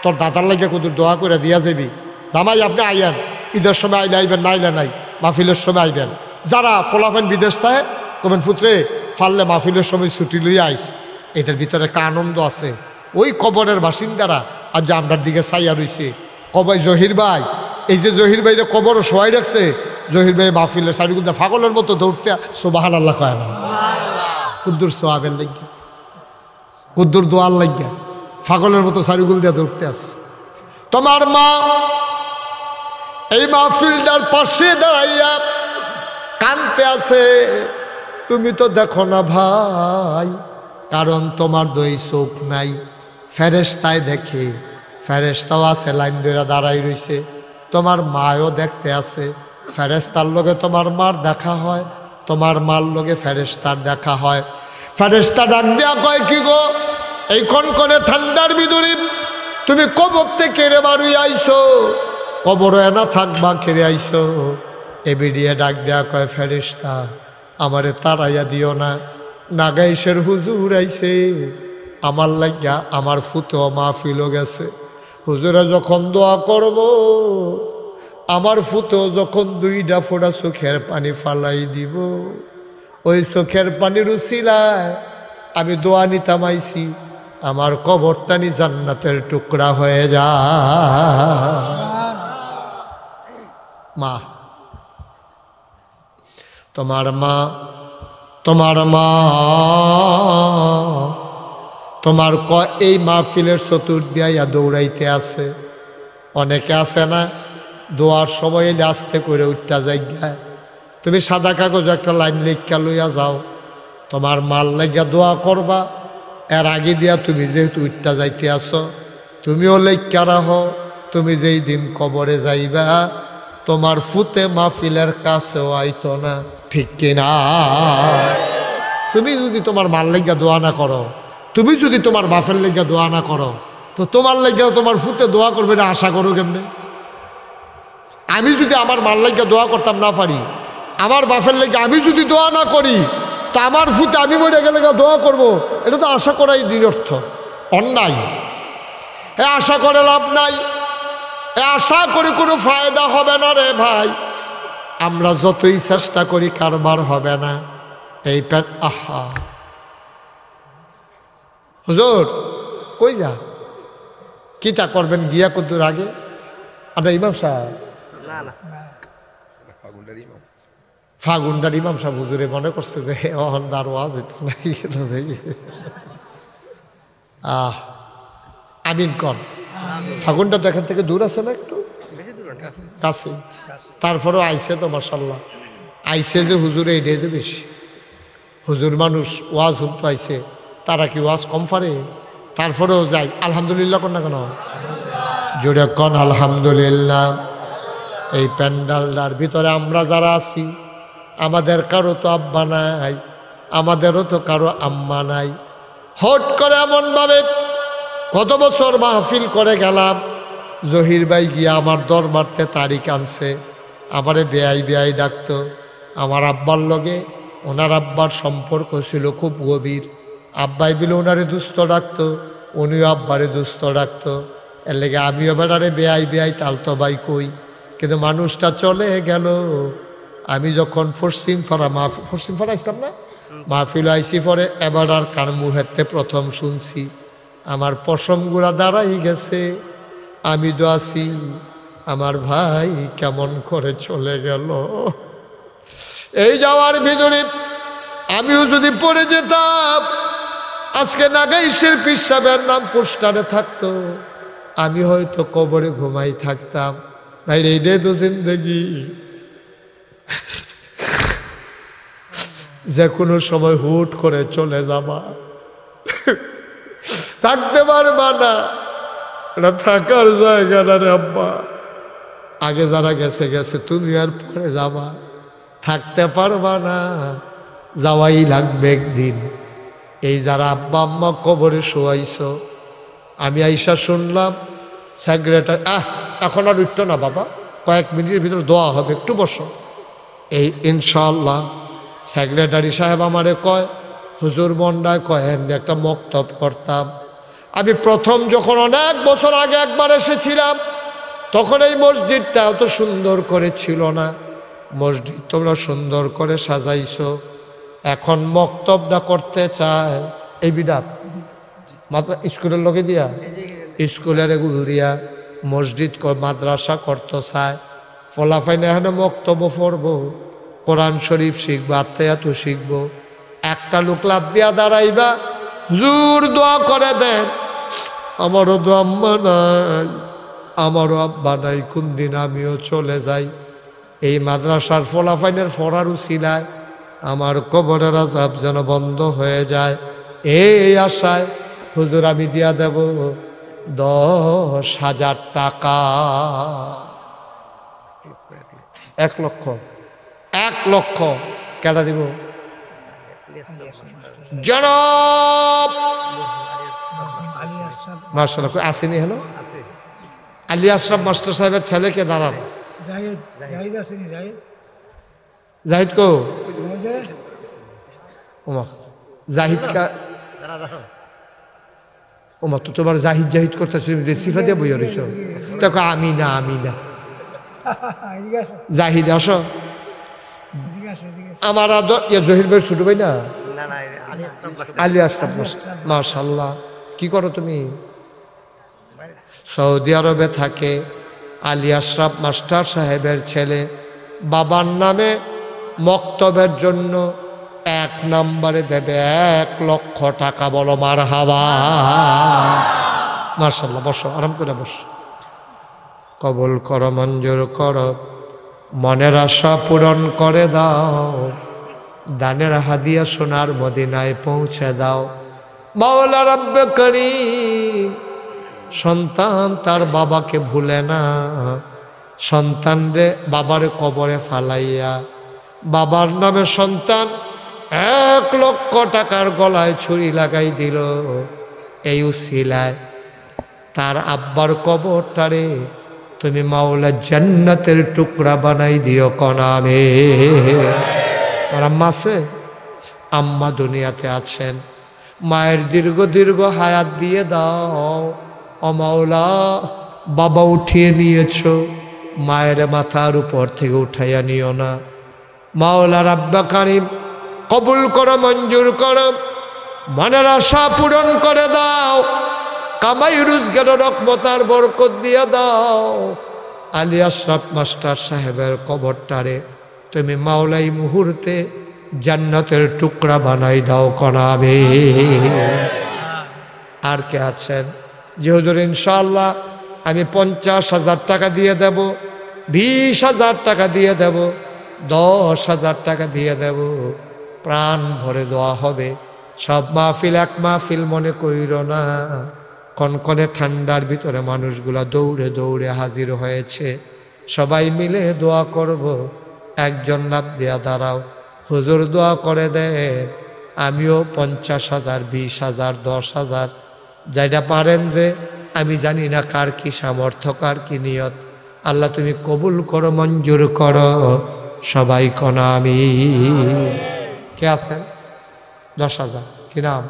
তোর দাদার লাগে কত দোয়া করে দিয়া যাবি, জামাই আপনি আইয়েন, ঈদের সময় আইলে আইবেন, নাইলে নাই, মাহফিলের সময় আইবেন। যারা ফলাফেন বিদেশ থাকে কবেন পুত্রে ফাললে মাহফিলের সময় ছুটি লইয়া আইস, এটার ভিতরে একটা আনন্দ আছে। ওই কবরের বাসিন্দারা আজ যে আমরার দিকে চাইয়া রইছে, কবাই জহির ভাই, এই যে জহির ভাইরে কবরও শোয়াই রাখছে, জহির ভাই মাহফিলের সারিগুলো ফাগলের মতো দৌড়তে সুবহানাল্লাহ কয় না, কুদ্দুর সোয়াবের লাগিয়া, কুদ্দুর দোয়ার লাগিয়া ফাগলের মতো সারিগুল দিয়ে দৌড়তে আছে। তোমার মা এই মাহফিলটার পাশে দাঁড়াইয়া কানতে আছে, তুমি তো দেখো না ভাই, কারণ তোমার 2 চোখ নাই, ফেরেশতায় দেখে, ফেরেশতাও আছে লাইন ধরে দাঁড়াই রইছে, তোমার মায়ও দেখতে আছে, ফেরেশতার লগে তোমার মার দেখা হয়, তোমার মার লগে ফেরেশতার দেখা হয়। ফেরেশতা ডাক দেয়া কয় কি গো, এই কনকনে ঠান্ডার ভিতরে তুমি কবর থেকে রে বাড়ি আইছো, কবর এনা থাকবা খেরে আইছো। এ বিডিয়ে ডাক দেয়া কয় ফেরেশতা আমারে তাড়াইয়া দিও না, নাগাইশের হুজুর আইছে, আমার লাগিয়া আমার ফুতো মাহফিলও গেছে, হুজুরে যখন দোয়া করব, আমার ফুতো যখন 2টা ফোঁটা চোখের পানি ফালাই দিব, ওই চোখের পানির উসিলায় আমি দোয়া নিতাম আইছি, আমার কবরটানি জান্নাতের টুকরা হয়ে যায়। মা তোমার মা, তোমার মা তোমার এই মাহফিলের চতুর্দিয়া দৌড়াইতে আছে। অনেকে আছে না দোয়ার সময় আস্তে করে উঠতে যাই, তুমি সাদা কাগজ একটা লাইন লিখা লইয়া যাও, তোমার মাল লাগিয়া দোয়া করবা, এর আগে দিয়া তুমি যেহেতু উঠতে যাইতে আসো, তুমিও লেখা রাখো, তুমি যেই দিন কবরে যাইবা তোমার ফুতে মাহফিলের কাছেও আইতো না, ঠিক কিনা? তুমি যদি তোমার মার লেগা দোয়া না করো, তুমি যদি তোমার বাপের লেগা দোয়া না করো, তো তোমার লেগা তোমার ফুতে দোয়া করবে না, আশা করো কেমনে? আমি যদি আমার মার লেগা দোয়া করতাম না পারি, আমার বাপের লেগে আমি যদি দোয়া না করি, তা আমার ফুতে আমি মরে গেলে দোয়া করব, এটা তো আশা করাই নিরর্থক, অন্যায়। এ আশা করে লাভ নাই, এ আশা করে কোনো ফায়দা হবে না রে ভাই। আমরা যতই চেষ্টা করি কারবার হবে না। এই পেট আহা হুজুর কই যা কিতা করবেন গিয়া কদ্দুর আগে? আমরা ইমাম সাহেব ফাগুন্ডার ইমাম সাহেব হুজুরে মনে করছে যে অহন্দার ওয়াজ আমিন কন। ফাগুনটা তো এখান থেকে দূর আছে না, একটু কাছে, তারপরেও আইসে তো মাশাল্লাহ, আইসে যে হুজুরে এটাই তো বেশি। হুজুর মানুষ ওয়াজ শুনতে আইসে, তারা কি ওয়াজ কম পারে? তারপরেও যাই আলহামদুলিল্লাহ কন না কেন, জোরে কন আলহামদুলিল্লাহ। এই প্যান্ডালটার ভিতরে আমরা যারা আছি, আমাদের কারো তো আব্বা নাই, আমাদেরও তো কারো আম্মা নাই। হট করে এমনভাবে কত বছর মাহফিল করে গেলাম, জহির ভাই গিয়া আমার দরবারতে তারিখ আনছে, আমারে বেআই ডাকতো। আমার আব্বার লগে ওনার আব্বার সম্পর্ক ছিল খুব গভীর। আব্বাই বিলে ওনারে দুস্থ ডাকতো, উনিও আব্বারে দুস্থ ডাকতো। এর লেগে আমিও বেড়ারে বেআই তালতো ভাই কই। কিন্তু মানুষটা চলে গেল। আমি যখন পশ্চিম ফাড়া ইসলাম না মাহফিল আইসি পরে এবার আর কার মুহেতে প্রথম শুনছি, আমার পশমগুলা দাঁড়াই গেছে। আমি তো আছি, আমার ভাই কেমন করে চলে গেল। এই যাওয়ার ভিতরে আমিও যদি পড়ে যেতাম, আজকে নাগাইশের পীর সাহেবের নাম পোস্টারে থাকতো, আমি হয়তো কবরে ঘুমাই থাকতাম। ভাই এইটাই তো জিন্দেগি, যে কোনো সময় হুট করে চলে যাবা, থাকতে পারবা না। এটা থাকার জায়গা না রে আব্বা। আগে যারা গেছে গেছে, তুমি আর পরে যাবা, থাকতে পারবা না, যাওয়াই লাগবে একদিন। এই যারা আব্বা আম্মা কবরে শোয়াইছ, আমি আইসা শুনলাম সেক্রেটারি এখন আর উঠতো না বাবা, কয়েক মিনিটের ভিতরে দোয়া হবে, একটু বসো। এই ইনশাআল্লাহ সেক্রেটারি সাহেব আমারে কয়, হুজুর মন্ডায় কয় একটা মক্তব করতাম। আমি প্রথম যখন অনেক বছর আগে একবার এসেছিলাম, তখন এই মসজিদটা অত সুন্দর করে ছিল না। মসজিদ তোমরা সুন্দর করে সাজাইছো, এখন মক্তবটা করতে চায় এই বিদাত মাত্র স্কুলের লোকে দিয়া, স্কুলের এগুলো দিয়া মসজিদ মাদ্রাসা করতে চায়। ফলাফাইনে এখানে মক্তব্য পড়বো, কোরআন শরীফ শিখবো, আত্মায়াত শিখবো। একটা লোক লাভ দিয়া দাঁড়াইবা, হুজুর দোয়া করে দেন। আমারও তো আম্মা নাই, আমারও আব্বা নাই, কোন দিন আমিও চলে যাই। এই মাদ্রাসার ফলাফাইনের ফরার উছিলায় আমার কবরের আযাব যেন বন্ধ হয়ে যায়, এই আশায় হুজুর আমি দিয়া দেব 10,000 টাকা। 1 লক্ষ, 1 লক্ষ কেটা দিব? জনাব মাশাআল্লাহ আসেনি, হলো আলী আশরাফ মাস্টার সাহেবের ছেলেকে দাঁড়ান। জাহিদ কো ওমা, জাহিদ কা ওমা, তো তোমার জাহিদ জাহিদ করতেছ, সিফা দিয়ে বইয়া রইছ। দেখো আমি না জাহিদ আসো। আমার জহির ভাই ছোট ভাই না, আলী আশরাফ মাশাআল্লাহ। কি করো তুমি? সৌদি আরবে থাকে। আলী আশরাফ মাস্টার সাহেবের ছেলে বাবার নামে মক্তবের জন্য 1 নম্বরে দেবে 1 লক্ষ টাকা। বলো মারহাবা। মাশাআল্লাহ, বসো, আরাম করে বসো। কবুল করো, মঞ্জুর করো, মনের আশা পূরণ করে দাও, দানের হাদিয়া সোনার মদিনায় পৌঁছে দাও। মাওলা রব্বে করিম সন্তান তার বাবাকে ভুলে না, সন্তান রে বাবার কবরে ফালাইয়া বাবার নামে সন্তান 1 লক্ষ টাকার গলায় ছুরি লাগাই দিল, এই উসিলায় তার আব্বার কবরটারে তুমি মাওলা জান্নাতের টুকরা বানাই দিও কনামে। আর আম্মা আছে? আম্মা দুনিয়াতে আছেন, মায়ের দীর্ঘ দীর্ঘ হায়াত দিয়ে দাও। ও মাওলা, বাবা উঠিয়ে নিয়েছ, মায়ের মাথার উপর থেকে উঠাইয়া নিও না। মাওলা রাব্বা কারিম কবুল করো, মঞ্জুর করো, মনের আশা পূরণ করে দাও, কামাই রোজগারের রহমতার বরকত দিয়ে দাও। আলী আশরাফ মাস্টার সাহেবের কবরটারে তুমি মাওলাই মুহূর্তে জান্নাতের টুকরা বানাই দাও কনাবে। আর কে আছেন? যে হুজুর ইনশাআল্লাহ আমি 50,000 টাকা দিয়ে দেব, 20,000 টাকা দিয়ে দেব, 10,000 টাকা দিয়ে দেব, প্রাণ ভরে দোয়া হবে। সব মাহফিল এক মাহফিল মনে কইর না। কনকনে ঠান্ডার ভিতরে মানুষগুলা দৌড়ে দৌড়ে হাজির হয়েছে, সবাই মিলে দোয়া করব। একজন লাভ দিয়া দাঁড়াও, হুজুর দোয়া করে দেন, আমিও 50,000, 20,000, 10,000 যেটা পারেন, যে আমি জানি না কার কি সামর্থ্য, কার কি নিয়ত, আল্লাহ তুমি কবুল করো, মঞ্জুর করো। সবাই কনা আমি। কে আছেন? 10,000। কি নাম?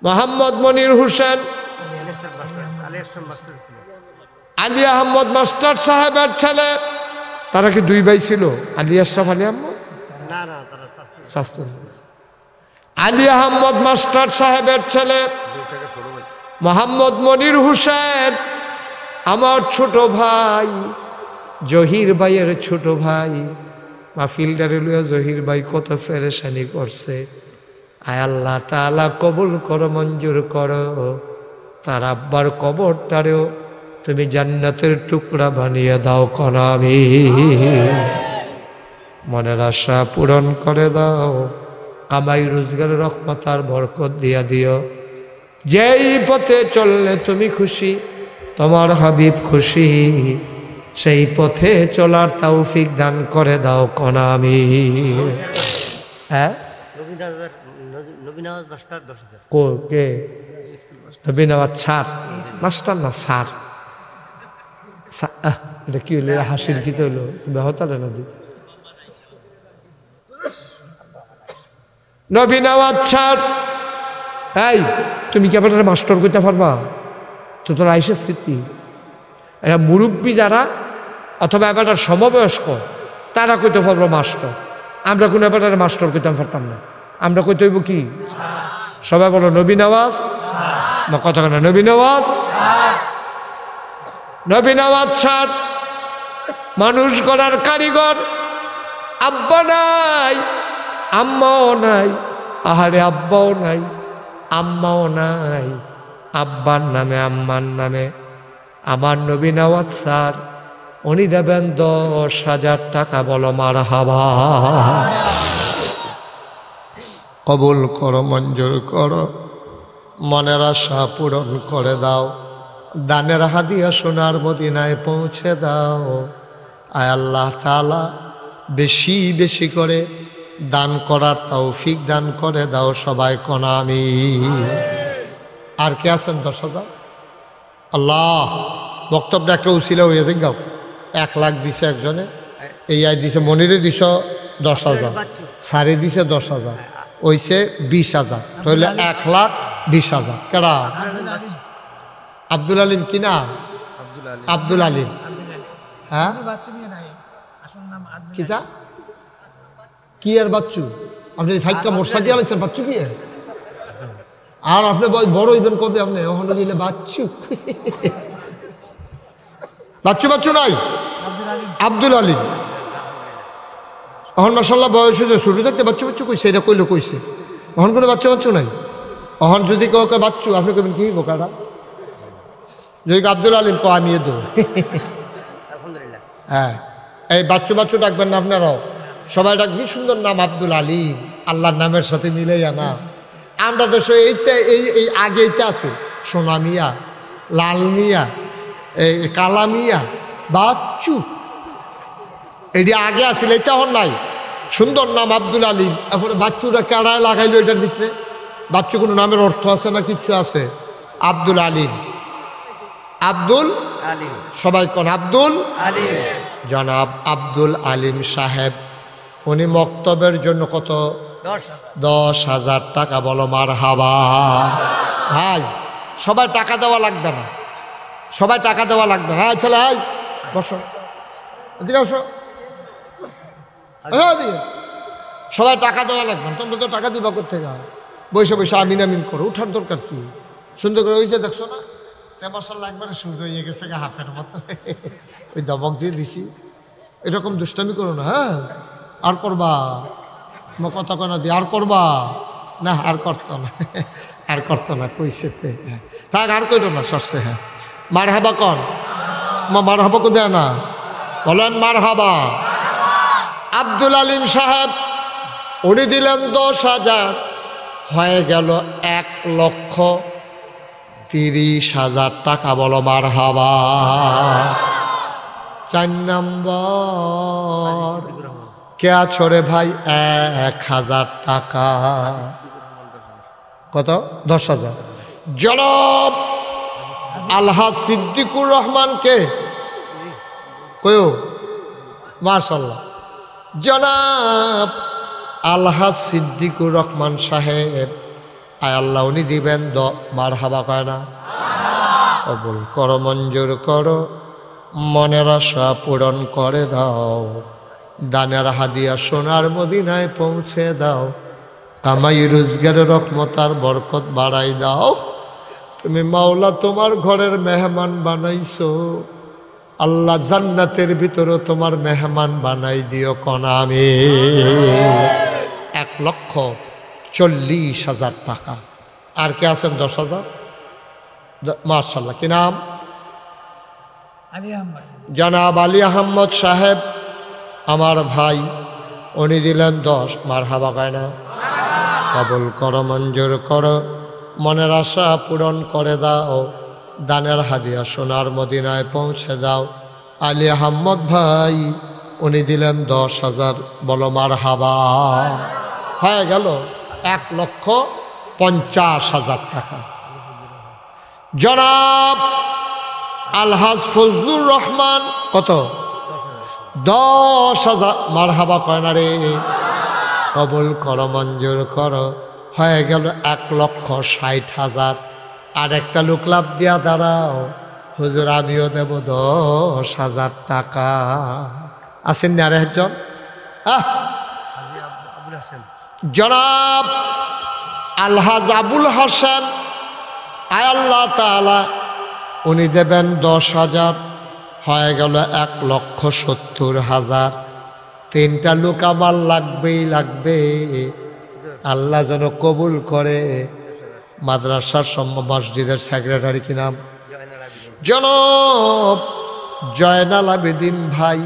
মোহাম্মদ মনির হোসেন, আলী আহমদ মাস্টার সাহেবের ছেলে। তারা কি 2 ভাই ছিল? আলী আশরাফ, আলী আহমদ? আলী আহমদ মাস্টার সাহেবের ছেলে মোহাম্মদ মনির হোসেন আমার ছোট ভাই, জহির ভাইয়ের ছোট ভাই। মাহফিলটারে লইয়া জহির ভাই কত পেরেশানি করছে। আয় আল্লাহ তাআলা কবুল করো, মঞ্জুর করো। তার আব্বার কবরটারেও তুমি জান্নাতের টুকরা বানিয়ে দাও কনামি। মনের আশা পূরণ করে দাও, কামাই রোজগার রহমত আর বরকত দিয়া দিও। যেই পথে চললে তুমি খুশি, তোমার হাবিব খুশি, সেই পথে চলার তৌফিক দান করে দাও কনামি। হ্যাঁ, কে নবীনওয়াজ স্যার? মাস্টার না স্যার। এটা কি হইল? হাসির কি হইল? বেহতারে নদী নবীনওয়াজ স্যার। এই তুমি কি আপনার মাস্টার কইতে পারবা? তো তোর আইসে স্মৃতি, এরা মুরব্বী যারা অথবা এবার সমবয়স্ক তারা কইতে পারবো মাস্টার। আমরা কোনো এবার মাস্টার কইতে পারতাম না। আমরা কইতে হইব কি? সবাই বলো নবীনওয়াজ। কথা কেন? নবীনওয়াজ। নবীনওয়াজ স্যার মানুষ গড়ার কারিগর। আব্বা নাই, আম্মাও নাই। আহারে আব্বাও নাই, আম্মাও নাই। আব্বার নামে আম্মার নামে আমার নবীনওয়াজ স্যার উনি দেবেন 10,000 টাকা। বলো মারহাবা। কবুল করো, মঞ্জুর করো, মনের আশা পূরণ করে দাও। দানের হাদিয়া সোনার মদিনায় পৌঁছে দাও। আয় আল্লাহ তাআলা বেশি বেশি করে দান করার তৌফিক দান করে দাও। সবাই কোনা আমি। আর কে আছেন? 10,000। আল্লাহ বক্তব্য একটা উছিলা হয়ে যায়। গাও 1 লাখ দিছে একজনে, এই আয় দিছে, মনিরে দিছ 10,000, সারে দিছে 10,000, ওইছে 20,000, তাহলে 1,20,000। কেডা? আব্দুল আলিম। কি না? আব্দুল আলিম। হ্যাঁ, কি যা কি আর বাচ্চু? আপনি ফাইকা মোরসা দিয়ে আলাইছেন বাচ্চু কি? আর আপনি বড় হইবেন কবে? আপনি ওখানে দিলে বাচ্চু বাচ্চু বাচ্চু নাই। আব্দুল আলিম এখন মাশাআল্লাহ বয়স হয়েছে, শুরু থাকতে বাচ্চু বাচ্চু কইছে, এটা কইলে কইছে। এখন কোনো বাচ্চা বাচ্চু নাই। এখন যদি কেউ বাচ্চু, আপনি কবেন কি বোকাটা? যদি আব্দুল আলিম কো আমি দেব। হ্যাঁ, এই বাচ্চু বাচ্চু ডাকবেন না আপনারাও? সবাই ডাক, কি সুন্দর নাম আব্দুল আলিম, আল্লাহর নামের সাথে মিলাইয়া না। আমরা দেশে এইটা এই আগে এইটা আছে, সোনা মিয়া, লাল মিয়া, এই কালা মিয়া, বাচ্চু, এটি আগে আসলে, এটা এখন নাই। সুন্দর নাম আব্দুল আলিম। এখন বাচ্চুরা কেড়ায় লাগাইলো এটার ভিতরে? বাচ্চু কোনো নামের অর্থ আছে না? কিচ্ছু আছে? আব্দুল আলিম, আব্দুল আলিম, সবাই কোন আব্দুল আলিম। জনাব আব্দুল আলিম সাহেব উনি মক্তবের জন্য কত? 10,000 টাকা। বলো মারহাবা। ভাই সবাই টাকা দেওয়া লাগবে না, সবাই টাকা দেওয়া লাগবে না। ছেলে হাই বসো, এদিকে বসো, এদিকে। সবাই টাকা দেওয়া লাগবে না। তোমরা তো টাকা দিবা কোথেকে? বসে বসে আমিন আমিন করো, উঠার দরকার কি? সুন্দর করে ওই যে দেখছো না মাশাআল্লাহ একবারে সুযোগ হয়ে গেছে হাফের মতো। ওই দমক দিয়ে দিছি। এরকম দুষ্টামি করো না। হ্যাঁ আর করবা? কথা কেন দিয়ে আর করবা না? আর করতো না, আর করতো না, কইছে থাক, আর কইতো না, সরছে। হ্যাঁ মারহাবা কন, মারহাবা কইবে না? বলেন মারহাবা। আব্দুল আলিম সাহেব উনি দিলেন 10,000, হয়ে গেল 1,30,000 টাকা। বলো মারহাবা। 4 নম্বর কে আছো রে ভাই? 1,000 টাকা। কত? 10,000। জনাব আলহাজ সিদ্দিকুর রহমানকে কয়ো? মাশাআল্লাহ। জনাব আলহাজ সিদ্দিকুর রহমান সাহেব, আয় আল্লাহ উনি দিবেন মারহাবা কয় না? কবুল করো, মঞ্জুর করো, মনের আশা পূরণ করে দাও, দানের হাদিয়া সোনার মদিনায় পৌঁছে দাও, কামাই রোজগারের রহমত আর বরকত বাড়াই দাও। তুমি মাওলা তোমার ঘরের মেহমান বানাইছো, আল্লাহ জান্নাতের ভিতরে তোমার মেহমান বানাই দিও কনা। আমি 1,40,000 টাকা। আর কে আছেন? 10,000। মাশাআল্লাহ। কি নাম? জনাব আলী আহমদ সাহেব আমার ভাই, উনি দিলেন 10। মারহাবা কয় না? কবুল করো, মঞ্জুর করো, মনের আশা পূরণ করে দাও, দানের হাদিয়া সোনার মদিনায় পৌঁছে দাও। আলী আহমদ ভাই উনি দিলেন 10,000। বলো মারহাবা। হয়ে গেল 1,50,000 টাকা। জনাব আলহাজ ফজলুর রহমান কত? 10,000। মারহাবা কয় না রে? কবুল করো, মঞ্জুর করো, হয়ে গেল 1,60,000। আর একটা লোক লাভ দিয়া দাঁড়াও, হুজুর আমিও দেব 10,000 টাকা। আছেন না আর একজন? জনাব আলহাজ আবুল হাসান, আয় আল্লাহ তাআলা উনি দেবেন 10,000। হয়ে গেল 1,70,000। 3টা লোক আমার লাগবেই লাগবে, আল্লাহ যেন কবুল করে। মাদ্রাসার মসজিদের সেক্রেটারি কি নাম? জনাব জয়নাল আবেদিন ভাই,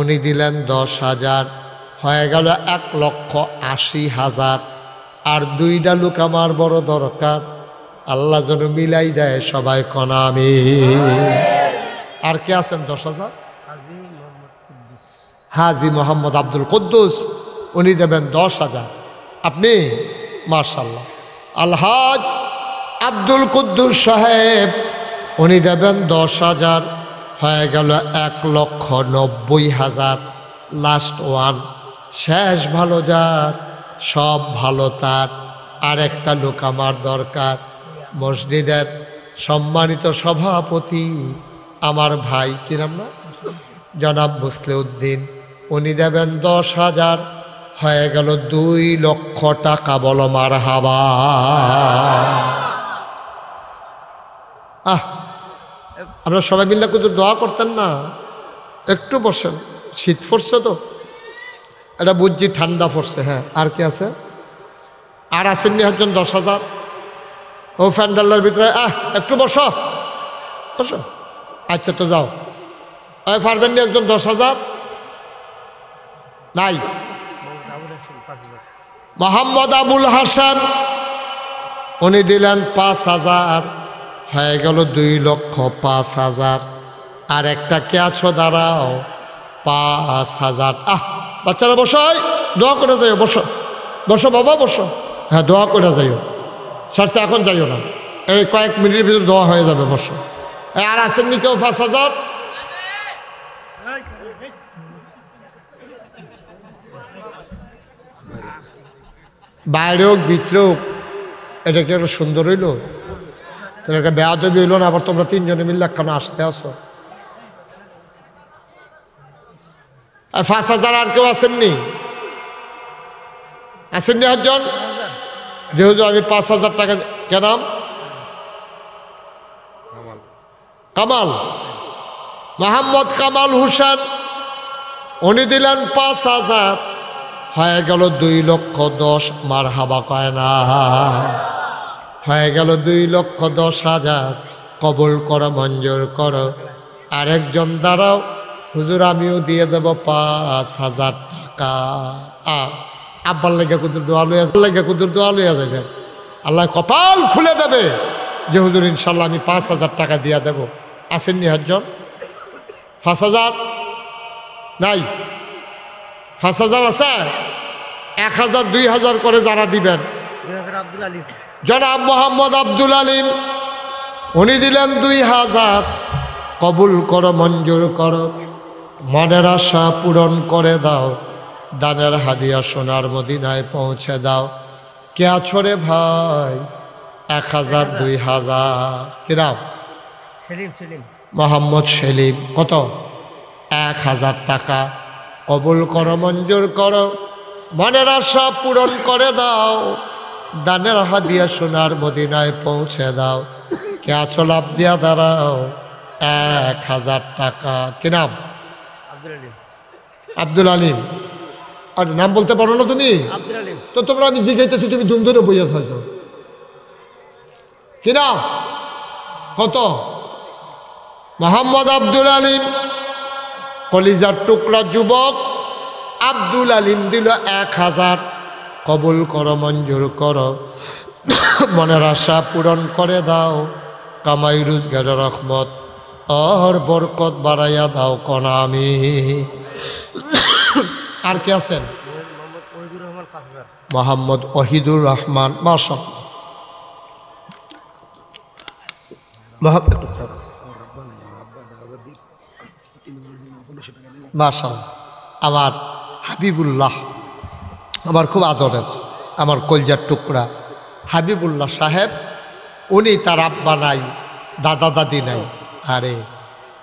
উনি দিলেন 10,000। হয়ে গেল 1,80,000। আর 2টা লোক আমার বড় দরকার, আল্লাহ যেন মিলাই দেয়। সবাই কনা আমি। আর কে আছেন? 10,000। হাজি মোহাম্মদ আব্দুল কুদ্দুস, উনি দেবেন 10,000। আপনি? মাশাআল্লাহ। আলহাজ আব্দুল কুদ্দুস সাহেব উনি দেবেন 10,000। হয়ে গেল 1,90,000। লাস্ট ওয়ান, শেষ ভালো যার, সব ভালো তার। আর একটা লোক আমার দরকার, মসজিদের সম্মানিত সভাপতি আমার ভাই, কি নাম না? জনাব মুসলিউদ্দিন, উনি দেবেন 10,000। হয়ে গেল 2,00,000 টাকা। বলো মারহাবা। আমরা সবাই মিলে কিন্তু দোয়া করতেন না? একটু বসেন, শীত পড়ছে তো, এটা বুঝছি ঠান্ডা পড়ছে। হ্যাঁ আর কি আছে? আর আসেননি একজন? 10,000। ও প্যান্ডেলের ভিতরে একটু বসো, বসো। আচ্ছা তো যাও। পারবেন নি একজন? 10,000 নাই? মোহাম্মদ আবুল হাসান উনি দিলেন 5,000। হয়ে গেল 2,05,000। আর একটা কে আছো? দাঁড়াও। 5,000। বাচ্চারা বসাই। দোয়া করে যাইও, বসো বসো বাবা বসো। হ্যাঁ দোয়া করে যাইও, সারছে এখন যাইও না, এই কয়েক মিনিটের ভিতরে দোয়া হয়ে যাবে, বসো। আর আসেননি কেউ 5,000? বাইরে হোক ভিতরে হোক, এটা কি একটা সুন্দর হইল? তাহলে একটা বেয়াদবি হইল না? আবার তোমরা তিনজনে মিললে একখানে আসতে আসো। 5,000 আর কেউ আসেননি? আসেননি একজন? যেহেতু আমি 5,000 টাকা, কেন? কামাল, মোহাম্মদ কামাল হোসেন, উনি দিলেন 5,000, হয়ে গেল 2,10,000। মার হাবা কয় না, হয়ে গেল 2,10,000। কবুল করো, মঞ্জুর করো। আরেকজন দাঁড়াও, হুজুর আমিও দিয়ে দেব 5,000 টাকা। আব্বার লেগে কুদুর দোয়া লইয়া, লেগে কুদুর দোয়া লইয়া যাবে, আল্লাহ কপাল খুলে দেবে যে হুজুর ইনশাল্লাহ আমি 5,000 টাকা দিয়া দেব। আসেননি একজন? 5,000 নাই? 5,000 আছে? 1,000 2,000 করে যারা দিবেন। জনাব মোহাম্মদ আব্দুল আলিম, উনি দিলেন 2,000। কবুল করো, মঞ্জুর করো, মনের আশা পূরণ করে দাও, দানের হাদিয়া সোনার মদিনায় পৌঁছে দাও। কে আছো রে ভাই? 1,000 2,000 কিরাম? মোহাম্মদ সেলিম, কত? 1,000 টাকা। কবুল করো, মঞ্জুর করো, মনের আশা পূরণ করে দাও, দানের হাদিয়া সোনার মদিনায় পৌঁছে দাও। কে আছো? লাভ দিয়া দাঁড়াও। 1,000 টাকা। কি নাম? আব্দুল আলিম। আর নাম বলতে পারো না তুমি? তো তোমরা আমি জিজ্ঞাইতেছি, তুমি দুম ধরে বইয়া থাকো। কি নাম? কত? মোহাম্মদ আব্দুল আলিম, কলিজার টুকরা যুবক আব্দুল আলিম দিল 1,000। কবুল করো, মঞ্জুর করো, মনের আশা পূরণ করে দাও, কামাই রোজগারের রহমত আর বরকত বাড়াইয়া দাও কোন আমি। আর কে আছেন? মোহাম্মদ ওহিদুর রহমান, মাশাআল্লাহ। আমার হাবিবুল্লাহ, আমার খুব আদরের, আমার কলজার টুকরা হাবিবুল্লাহ সাহেব, উনি তার আব্বা নাই, দাদা দাদি নাই। আরে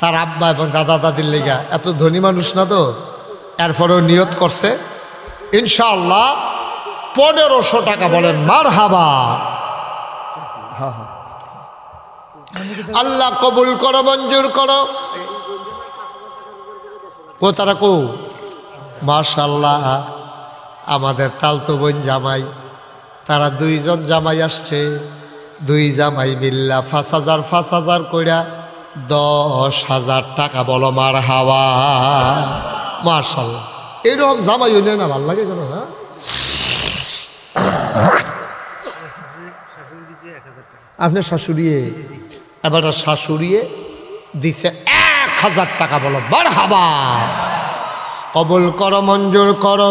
তার আব্বা এবং দাদা দাদির লেগা, এত ধনী মানুষ না তো, এরপরেও নিয়ত করছে ইনশাআল্লাহ 1,500 টাকা। বলেন মারহাবা। আল্লাহ কবুল করো, মঞ্জুর করো। তারা কো মাশাআল্লাহ, আমাদের তালতো বোন জামাই, তারা 2 জন জামাই আসছে, 2 জামাই মিল্লা 5,000 কইরা 10,000 টাকা। বলো মার হাওয়া। মাশাআল্লাহ, এরকম জামাই হইলে না ভাল লাগে কেন? হ্যাঁ, আপনার শাশুড়িয়ে, এবার শাশুড়িয়ে দিছে 1,000 টাকা। বলো মার হাওয়া। কবুল করো, মঞ্জুর করো,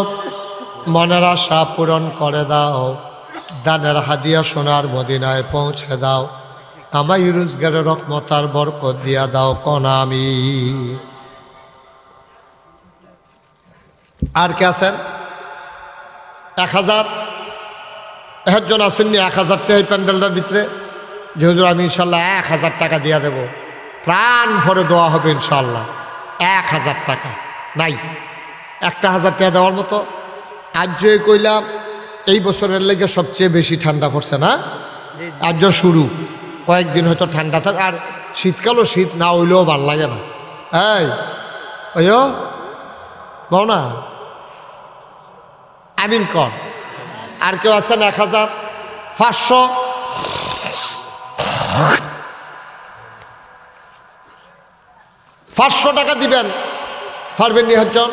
মনের আশা পূরণ করে দাও, দানের হাদিয়া সোনার মদিনায় পৌঁছে দাও, কামাই রোজগারের রহমতার বরকত দিয়া দাও কোন আমি। আর কে আছেন? 1,000 একজন আসেননি? 1,000 টাকা এই প্যান্ডেলটার ভিতরে যে হুজুর আমি ইনশাল্লাহ 1,000 টাকা দিয়া দেব, প্রাণ ভরে দোয়া হবে ইনশাল্লাহ। 1,000 টাকা নাই, 1,000 টাকা দেওয়ার মতো। আজ কইলাম এই বছরের লেগে সবচেয়ে বেশি ঠান্ডা পড়ছে না? আজ শুরু, কয়েকদিন হয়তো ঠান্ডা থাক, আর শীতকালও শীত না হইলেও ভাল লাগে না। এই ওইও বল না, আমিন কর। আর কেউ আছেন? 1,500 500 টাকা দিবেন, পারবেন নি হচ্ছেন?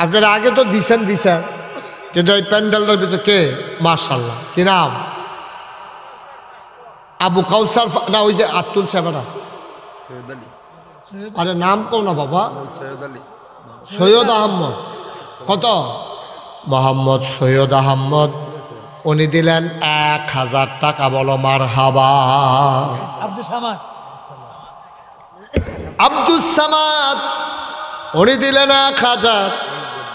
আপনারা আগে তো দিছেন, কিন্তু ওই প্যান্ডেলটার ভিতরে কে? মাশাআল্লাহ, কি নাম? আবু কাউসার না, ওই যে আতুল সাহেবরা। আরে নাম কও না বাবা। সৈয়দ আহমদ। কত? মোহাম্মদ সৈয়দ আহমদ, উনি দিলেন 1000 টাকা। বলো মারহাবা। আব্দুস সামাদ উনি দিলেন 1000।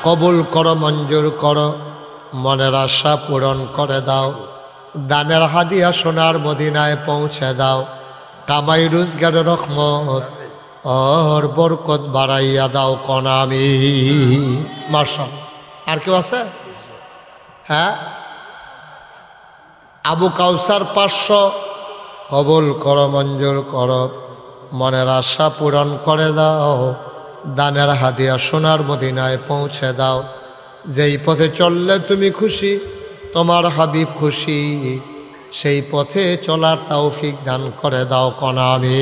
কবুল করো, মঞ্জুর করো, মনের আশা পূরণ করে দাও, দানের হাদিয়া সোনার মদিনায় পৌঁছে দাও, কামাই রোজগারের রহমত আর বরকত বাড়াইয়া দাও কনামি। মাশাআল্লাহ। আর কেউ আছে? হ্যাঁ, আবু কাউসার 500। কবুল করো, মঞ্জুর করো, মনের আশা পূরণ করে দাও, দানের হাদিয়া সোনার মদিনায় পৌঁছে দাও, যেই পথে চললে তুমি খুশি, তোমার হাবিব খুশি, সেই পথে চলার তৌফিক দান করে দাও কনামি।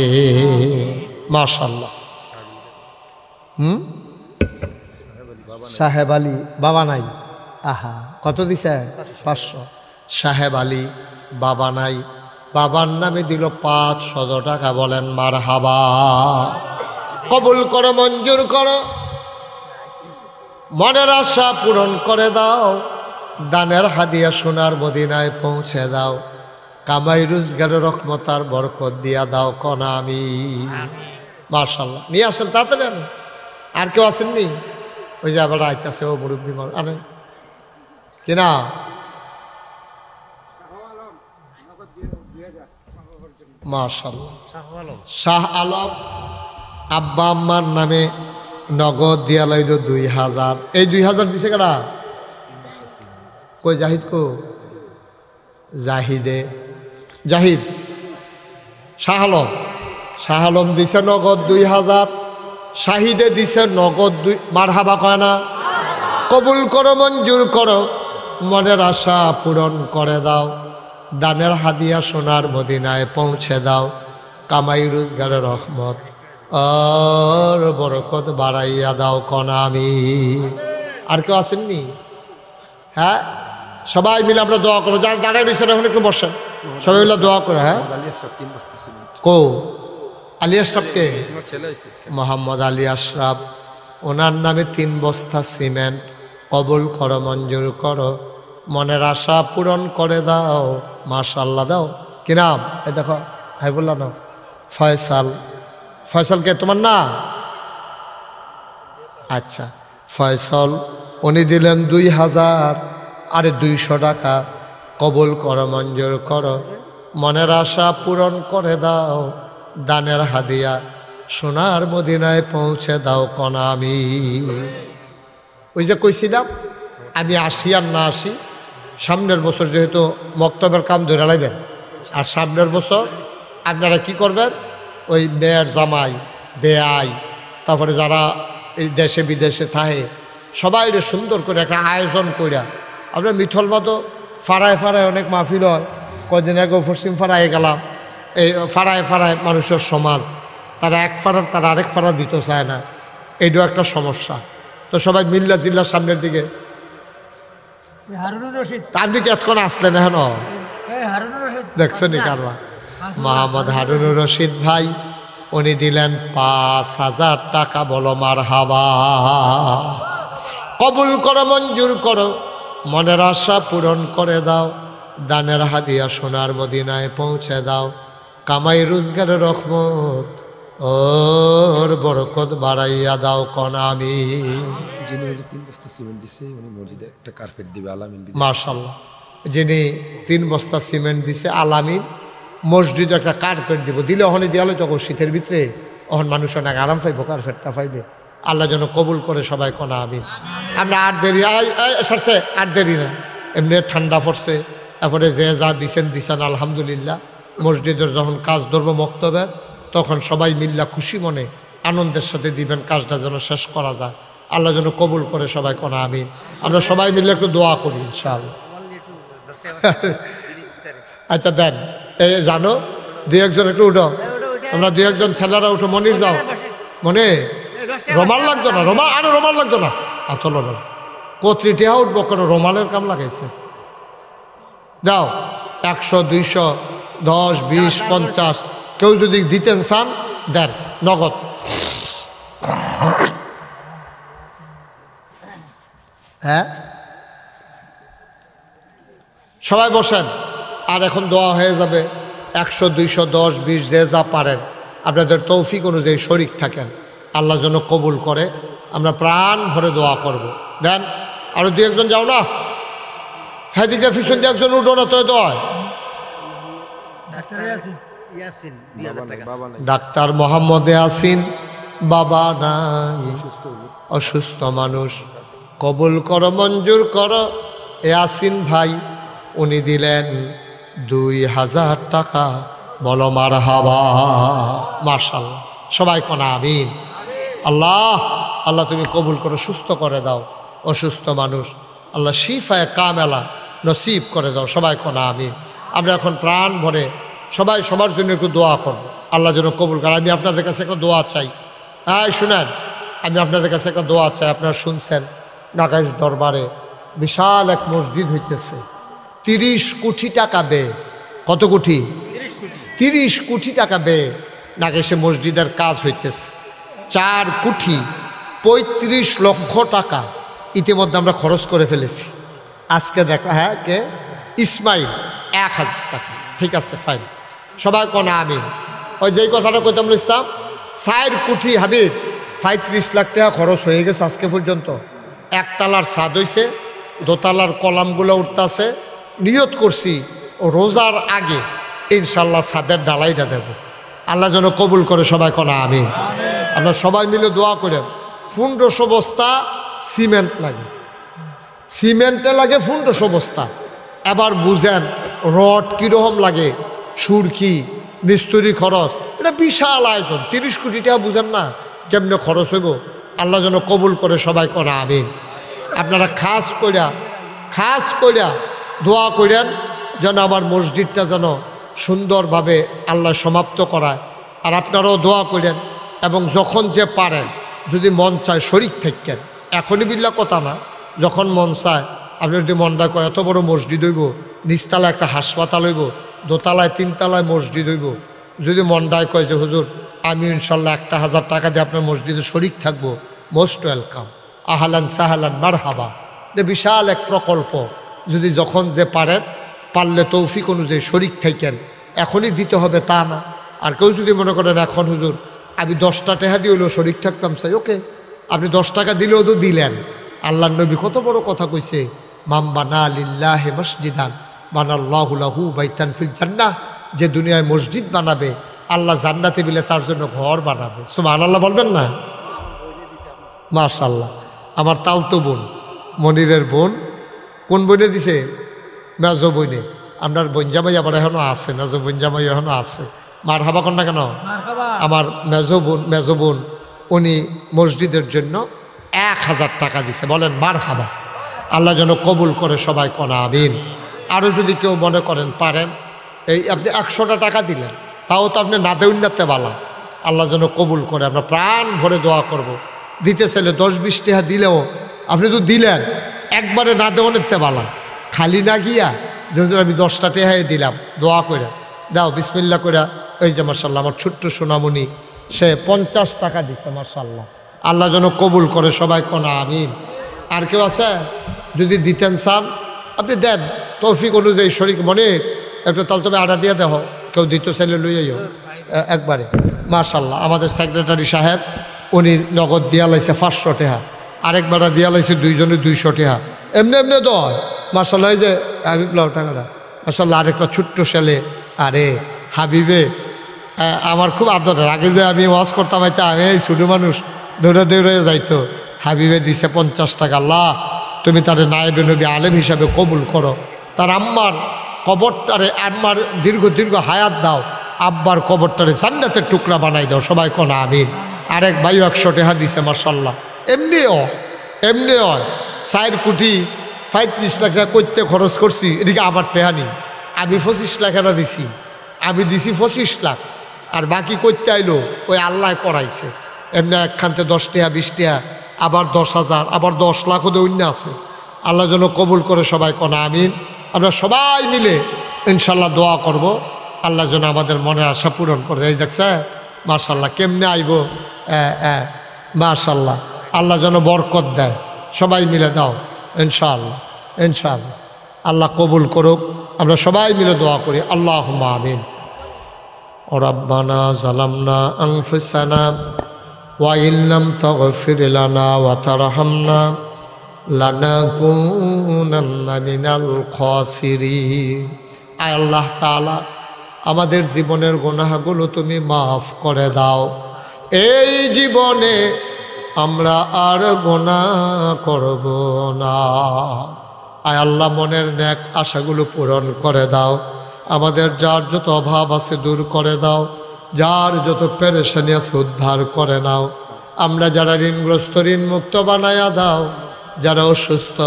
মাশাআল্লাহ। সাহেব আলী বাবা নাই। আহা, কত দিছে? 500। সাহেব আলী বাবা নাই, বাবার নামে দিল 500 টাকা। বলেন মারহাবা। কবুল করো, মঞ্জুর করো, মনের আশা পূরণ করে দাও, দানের হাদিয়া সোনার মদিনায় পৌঁছে দাও, কামাই রোজগারের রহমতার বরকত দিয়া দাও কনামি। মাশাআল্লাহ। নিয়ে আসেন তাড়াতাড়ি। আর কেউ আসেননি? ওই যে আবার আইতাছে ও মুরব্বী আনেন কিনা? মাশাআল্লাহ। শাহ আলম আব্বা আম্মার নামে নগদ দিয়া লইল 2000। এই 2000 দিছে কারা? কই জাহিদ কো? জাহিদে, জাহিদ শাহ আলম। শাহ আলম দিছে নগদ 2000। শাহিদে দিছে নগদ 2। মারহাবা কয় না? কবুল করো, মঞ্জুর করো, মনের আশা পূরণ করে দাও, দানের হাদিয়া সোনার মদিনায় পৌঁছে দাও, কামাই রোজগারের রহমত আর বরকত বাড়াইয়া দাও কনামি। আর কেউ আসেননি? হ্যাঁ, সবাই মিলে আমরা দোয়া করো। যারা দাঁড়ায় রয়েছেন এখন একটু বসেন, সবাই মিলে দোয়া করো। হ্যাঁ, কো আলী আশরাফকে? মোহাম্মদ আলী আশরাফ, ওনার নামে 3 বস্তা সিমেন্ট। কবুল করো, মঞ্জুর করো, মনের আশা পূরণ করে দাও। মাশাআল্লাহ। দাও কি নাম? এই দেখো, হাই বললাম না, ফয়সাল। ফয়সালকে তোমার না? আচ্ছা, ফয়সাল উনি দিলেন 2000। আরে 200 টাকা। কবুল করো, মঞ্জুর করো, মনের আশা পূরণ করে দাও, দানের হাদিয়া সোনার মদিনায় পৌঁছে দাও কনামি। ওই যে কইছিলাম আমি আসি আর না আসি, সামনের বছর যেহেতু মক্তবের কাম ধরে লাইবেন, আর সামনের বছর আপনারা কি করবেন, ওই মেয়ের জামাই, বেয়াই, তারপরে যারা এই দেশে বিদেশে থাকে সবাই সুন্দর করে একটা আয়োজন করিয়া, আপনার মিঠল মতো ফাড়ায় ফাড়ায় অনেক মাহফিল হয়। কদিন আগে পশ্চিম ফাড়ায় গেলাম, এই ফাড়ায় ফাড়ায় মানুষের সমাজ, তারা এক ফাড়ার তারা আরেক ফাড়া দিতে চায় না, এইটাও একটা সমস্যা। তো সবাই মিল্লা জিল্লার সামনের দিকে। আপনি কি এতক্ষণ আসলেন? এখন দেখছেন নি কারবা? মোহাম্মদ হারুনুর রশিদ ভাই, উনি দিলেন 5000 টাকা। বলো মারহাবা। কবুল করো, মঞ্জুর করো, মনের আশা পূরণ করে দাও, দানের হাদিয়া সোনার মদিনায় পৌঁছে দাও, কামাই রোজগারের রহমত ওর বরকত বাড়াইয়া দাও কনামি। যিনি 3 বস্তা সিমেন্ট দিছে উনি মসজিদে একটা কার্পেট দিবে আলামিন। মাশাআল্লাহ। যিনি 3 বস্তা সিমেন্ট দিছে আলামিন মসজিদে একটা কার্পেট দিব। দিলে ওখানে দেওয়ালে তখন শীতের ভিতরে ওখান মানুষ অনেক আরাম পাইব, কার্পেটটা পাইলে। আল্লাহ যেন কবুল করে সবাই কনা আমিন। আমরা আর দেরি সারছে, আর দেরি না, এমনি ঠান্ডা পড়ছে। তারপরে যে যা দিছেন আলহামদুলিল্লাহ। মসজিদের যখন কাজ ধরবো মক্তবের, তখন সবাই মিল্লা খুশি মনে আনন্দের সাথে দিবেন, কাজটা যেন শেষ করা যায়। আল্লাহ যেন কবুল করে সবাই কনা আমিন। আমরা সবাই মিলে একটু দোয়া করি ইনশাআল্লাহ। আচ্ছা দেন, এই জানো 2-1জন একটু উঠো, তোমরা 2-1জন ছেলেরা উঠো। মনির যাও, মনে রোমাল লাগতো না, আরে রোমাল লাগতো না, আতল কত্রিটিয়া উঠবো কেন, রোমালের কাম লাগাইছে। যাও 100, 200, 10, 20, 50 কেউ যদি দিতেন চান দেন নগদ। হ্যাঁ, সবাই বসেন। আর এখন দোয়া হয়ে যাবে। 100, 200, 10, 20 যে যা পারেন আপনাদের তৌফিক অনুযায়ী শরিক থাকেন, আল্লাহ যেন কবুল করে। আমরা প্রাণ ভরে দোয়া করব। দেন আরো 2-1 যাও না, হ্যাঁ দিকে পিছন দিয়ে একজন উঠো না তো দোয়া। ডাক্তার মোহাম্মদ ইয়াসিন বাবা নাই, অসুস্থ মানুষ, কবুল করো, মঞ্জুর করো। ইয়াসিন ভাই উনি দিলেন 2000 টাকা। বলো মারহাবা, মাশাআল্লাহ। সবাই কোনা আমিন। আল্লাহ আল্লাহ তুমি কবুল করো, সুস্থ করে দাও অসুস্থ মানুষ, আল্লাহ শিফায়ে কামেলা নসিব করে দাও। সবাই কোনা আমিন। আমরা এখন প্রাণ ভরে সবাই সবার জন্য একটু দোয়া করব, আল্লাহ যেন কবুল করে। আমি আপনাদের কাছে একটা দোয়া চাই। হ্যাঁ শুনেন, আমি আপনাদের কাছে একটা দোয়া চাই। আপনারা শুনছেন নাগাইশ দরবারে বিশাল এক মসজিদ হইতেছে, 30 কোটি টাকা ব্যয়। কত কোটি? 30 কোটি টাকা ব্যয় নাগেশে মসজিদের কাজ হইতেছে। 4 কোটি 35 লক্ষ টাকা ইতিমধ্যে আমরা খরচ করে ফেলেছি। আজকে দেখা, হ্যাঁ কে? ইসমাইল 1000 টাকা। ঠিক আছে, ফাইন। সবাই কোনা আমিন। ওই যেই কথাটা কইতাম ইসলাম, 4 কোটি হাবিব 35 লাখ টাকা খরচ হয়ে গেছে আজকে পর্যন্ত। একতলার ছাদ হইছে, দোতলার কলামগুলো উঠতেছে। নিয়ত করছি রোজার আগে ইনশাল্লাহ ছাদের ডালাইটা দেব, আল্লাহ যেন কবুল করে। সবাই কোনা আমিন। আপনারা সবাই মিলে দোয়া করেন। 1500 বস্তা সিমেন্ট লাগে, সিমেন্টে লাগে 1500 বস্তা। এবার বুঝেন রড কীরকম লাগে, সুরকি, মিস্ত্রি খরচ, এটা বিশাল আয়োজন। 30 কোটি টাকা বুঝেন না কেমনে খরচ হইব। আল্লাহ যেন কবুল করে। সবাই কোনা আমিন। আপনারা খাস কইরা দোয়া করেন যেন আমার মসজিদটা যেন সুন্দরভাবে আল্লাহ সমাপ্ত করায়। আর আপনারাও দোয়া করেন, এবং যখন যে পারেন যদি মন চায় শরিক থাকেন। এখনই বিল্লা কথা না, যখন মন চায় আপনি যদি মনটা কয় এত বড় মসজিদ হইব, নিচতলায় একটা হাসপাতাল হইব, দোতলায় 3 তলায় মসজিদ হইব, যদি মনটায় কয় যে হুজুর আমি ইনশাল্লাহ 1000 টাকা দিয়ে আপনার মসজিদে শরিক থাকবো, মোস্ট ওয়েলকাম, আহলান সাহালান মারহাবা। এটা বিশাল এক প্রকল্প। যদি যখন যে পারেন, পারলে তৌফিক অনুযায়ী শরিক থাকেন। এখনই দিতে হবে তা না। আর কেউ যদি মনে করেন এখন হুজুর আমি 10টা টাকা দিয়ে হলেও শরিক থাকতাম, চাই, ওকে, আপনি 10 টাকা দিলেও তো দিলেন। আল্লাহর নবী কত বড় কথা কইছে, মাম বানা লিল্লাহি মসজিদান বানাল্লাহু লাহু বাইতান ফিল জান্নাহ। যে দুনিয়ায় মসজিদ বানাবে আল্লাহ জান্নাতে বিলে তার জন্য ঘর বানাবে। সুবহানাল্লাহ বলবেন না? মাশাআল্লাহ। আমার তালতো বোন, মনিরের বোন, কোন বইনে দিছে? মেজো বইনে। আপনার বঞ্জামাই আবার এখনো আছে, মেজো বঞ্জামাই এখনো আছে। মারহাবা কর না কেন? আমার মেজো বোন উনি মসজিদের জন্য 1000 টাকা দিছে। বলেন মারহাবা, আল্লাহ যেন কবুল করে। সবাই কোনা আমিন। আরও যদি কেউ মনে করেন পারেন, এই আপনি 100টা টাকা দিলেন, তাও তো আপনি না দেউন্নাতে বালা, আল্লাহ যেন কবুল করে। আমরা প্রাণ ভরে দোয়া করব। দিতে চাইলে 10-20 টাকা দিলেও আপনি তো দিলেন, একবারে না দেওয়ানেতে বালা, খালি না গিয়া যে আমি 10টা টাকায় দিলাম, দোয়া করে দাও বিসমিল্লাহ করে। ওই যে মাশাআল্লাহ আমার ছোট্ট সোনামণি, সে 50 টাকা দিছে, মাশাআল্লাহ, আল্লাহ যেন কবুল করে। সবাই কোনা আমিন। আর কেউ আছে যদি দিতেন চান আপনি দেন, তৌফিক অনুযায়ী শরিক মনে একটু তাহলে তবে আড়া দিয়ে দেহ। কেউ দিতে চাইলে লইয়াইও একবারে। মাশাআল্লাহ আমাদের সেক্রেটারি সাহেব উনি নগদ দিয়া লাইছে 500 টাকা, আরেকবারে দিয়া লাইছে 2জনে 200 টাকা। এমনি এমনি দয় মাশাআল্লাহ। এই যে হাবিবুল্লাহ টাকাটা মাশাআল্লাহ। আরেকটা ছোট্ট ছেলে, আরে হাবিবে আমার খুব আদরের। আগে যে আমি ওয়াজ করতাম হয়তো আমি এই ছোটো মানুষ দৌড়ে দৌড়ে যাইতো, হাবিবে দিছে 50 টাকা। আল্লাহ তুমি তার নায়েবে নবী আলেম হিসাবে কবুল করো, তার আম্মার কবরটারে, আম্মার দীর্ঘ হায়াত দাও, আব্বার কবরটারে জান্নাতের টুকরা বানাই দাও। সবাই কোনা আমিন। আরেক ভাইও 100 টাকা দিছে, মাশাআল্লাহ। এমনি হয় 4 কোটি 35 লাখ টাকা করতে খরচ করছি, এদিকে আমার টাকা নেই। আমি 25 লাখ টাকা দিছি, আমি দিছি 25 লাখ, আর বাকি করতে আইলো ওই আল্লাহ করাইছে। এমনি একখানতে 10 টাকা 20 টাকা, আবার 10,000, আবার 10 লাখও অন্য আছে। আল্লাহ যেন কবুল করে। সবাই কোনা আমিন। আমরা সবাই মিলে ইনশাল্লাহ দোয়া করব, আল্লাহ যেন আমাদের মনের আশা পূরণ করে। এই দেখছে মাশাআল্লাহ কেমনে আইব, মাশাআল্লাহ, আল্লাহ যেন বরকত দেয়। সবাই মিলে দাও, ইনশাআল্লাহ ইনশাআল্লাহ। আল্লাহ কবুল করুক। আমরা সবাই মিলে দোয়া করি, আল্লাহুম্মা আমিন। রব্বানা যালামনা আনফুসানা ওয়া ইল্লাম তাগফির লানা ওয়া তারহামনা লানাকুনান্না মিনাল খাসিরিন। আয় আল্লাহ তাআলা, আমাদের জীবনের গুনাহগুলো তুমি মাফ করে দাও। এই জীবনে আমরা আর গুনাহ করব না। আয় আল্লাহ, মনের নেক আশাগুলো পূরণ করে দাও। আমাদের যার যত অভাব আছে দূর করে দাও, যার যত পেরেশানি আছে উদ্ধার করে নাও। আমরা যারা ঋণগ্রস্ত ঋণ মুক্ত বানায়া দাও, যারা অসুস্থ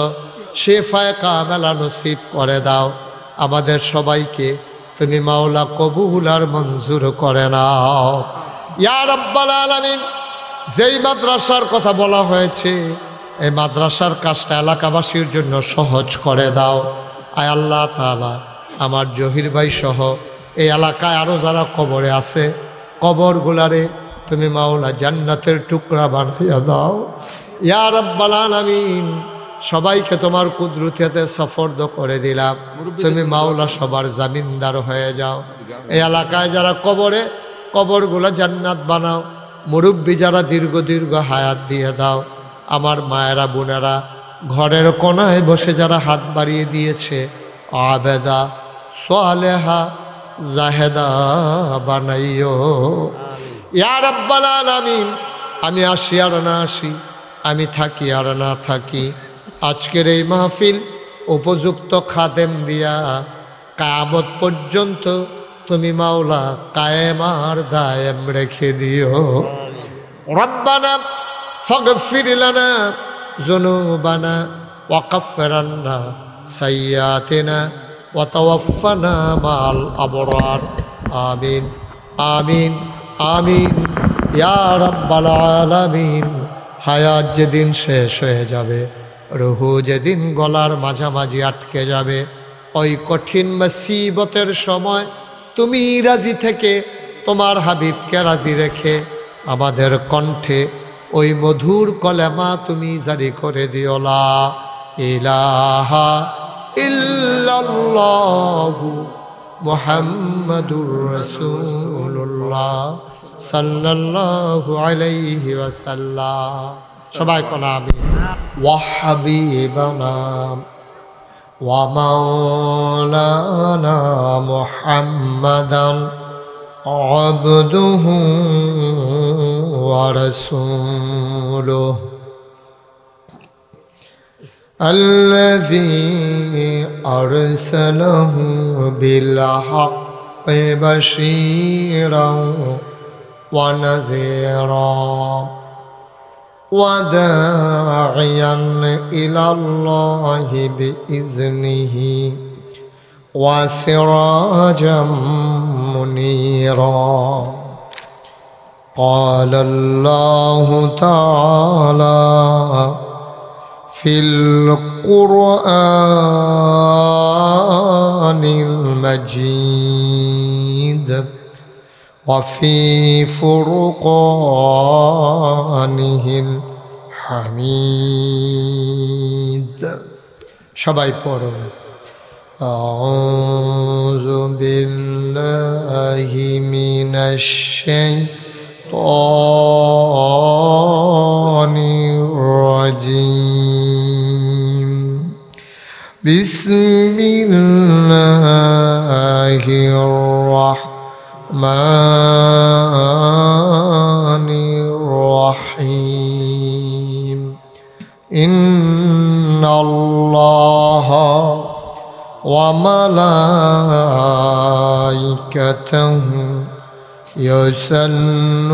শিফায়ে কামেলা নসিব করে দাও। আমাদের সবাইকে তুমি মাওলা কবুল আর মঞ্জুর করে নাও ইয়া রাব্বাল আলামিন। যেই মাদ্রাসার কথা বলা হয়েছে, এই মাদ্রাসার কাজটা এলাকাবাসীর জন্য সহজ করে দাও। আয় আল্লাহ তাআলা, আমার জহির ভাই সহ এই এলাকায় আরও যারা কবরে আছে, কবরগুলারে তুমি মাওলা জান্নাতের টুকরা বানাইয়া দাও ইয়া রাব্বাল আলামিন। সবাইকে তোমার কুদরতিতে সফরদ করে দিলাম। তুমি মাওলা সবার জামিনদার হয়ে যাও। এই এলাকায় যারা কবরে, কবরগুলো জান্নাত বানাও। মুরব্বী যারা দীর্ঘ দীর্ঘ হায়াত দিয়ে দাও। আমার মায়েরা বোনেরা ঘরের কোনায় বসে যারা হাত বাড়িয়ে দিয়েছে, আবেদা সালেহা জাহেদা বানাইও ইয়া রাব্বাল আলামিন। আমি আসি আর না আসি, আমি থাকি আর না থাকি, আজকের এই মাহফিল উপযুক্ত খাদেম দিয়া কিয়ামত পর্যন্ত তুমি মাওলা কায়েম আর দায়েম রেখে দিও। রব্বানা ফাগফির লানা যুনুবানা ওয়া কাফফির আন্না সাইয়্যাতিনা ওয়া তাওয়াফফানা মাল আবরার। আমিন আমিন আমিন ইয়া রাব্বাল আলামিন। হায়াত যেদিন শেষ হয়ে যাবে, রুহু যেদিন গলার মাঝামাঝি আটকে যাবে, ওই কঠিন মুসিবতের সময় তুমি রাজি থেকে তোমার হাবিবকে রাজি রেখে আমাদের কণ্ঠে ওই মধুর কলেমা তুমি জারি করে দিও, লা ইলাহা ইল্লাল্লাহু মুহাম্মাদুর রাসূলুল্লাহ সাল্লাল্লাহু আলাইহি ওয়াসাল্লাম। সবাই কোন আমিন। ওয়া হাবিবানা ওয়া মাওলানা মুহাম্মাদান আবদুহু ওয়া রাসূলুহু الذي أرسله بالحق بشيرا ونذيرا وداعيا إلى الله بإذنه وسراجا منيرا. قال الله تعالى في القرآن المجيد وفي فرقانه الحميد. সবাই পড়ুন। أعوذ بالله من الشيطان الرجيم. بسم الله الرحمن الرحيم. إن الله وملائكته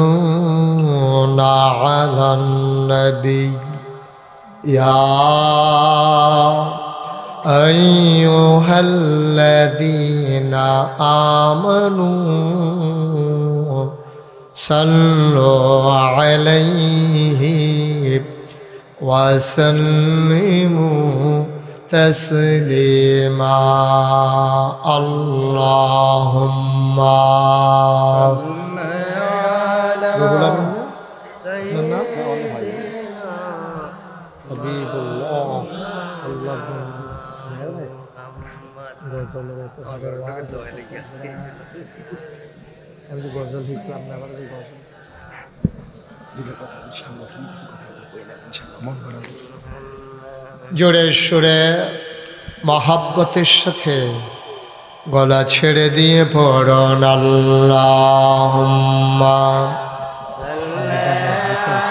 يصلون على النبي يا أيها الذين آمنوا صلوا عليه وسلموا تسليما. اللهم صل على سيدنا حبيب الله গজলের এত ভালো আওয়াজ। আমি যে গজল শিখলাম না, আবার যে গজল জোরে সুরে মহাব্বতের সাথে গলা ছেড়ে দিয়ে পড়ন আল্লাহুম্মা।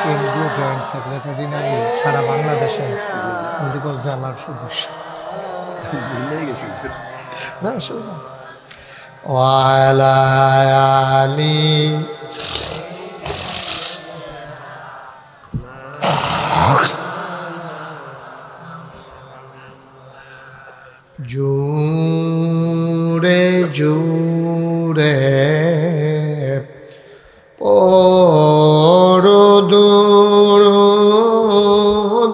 কেন্দ্রীয় জয়েন্ট সেক্রেটারি নাকি সারা বাংলাদেশে আমার সদস্য না শুনুন ওয়ালা আলি জুরে জুরে পরদুরুদ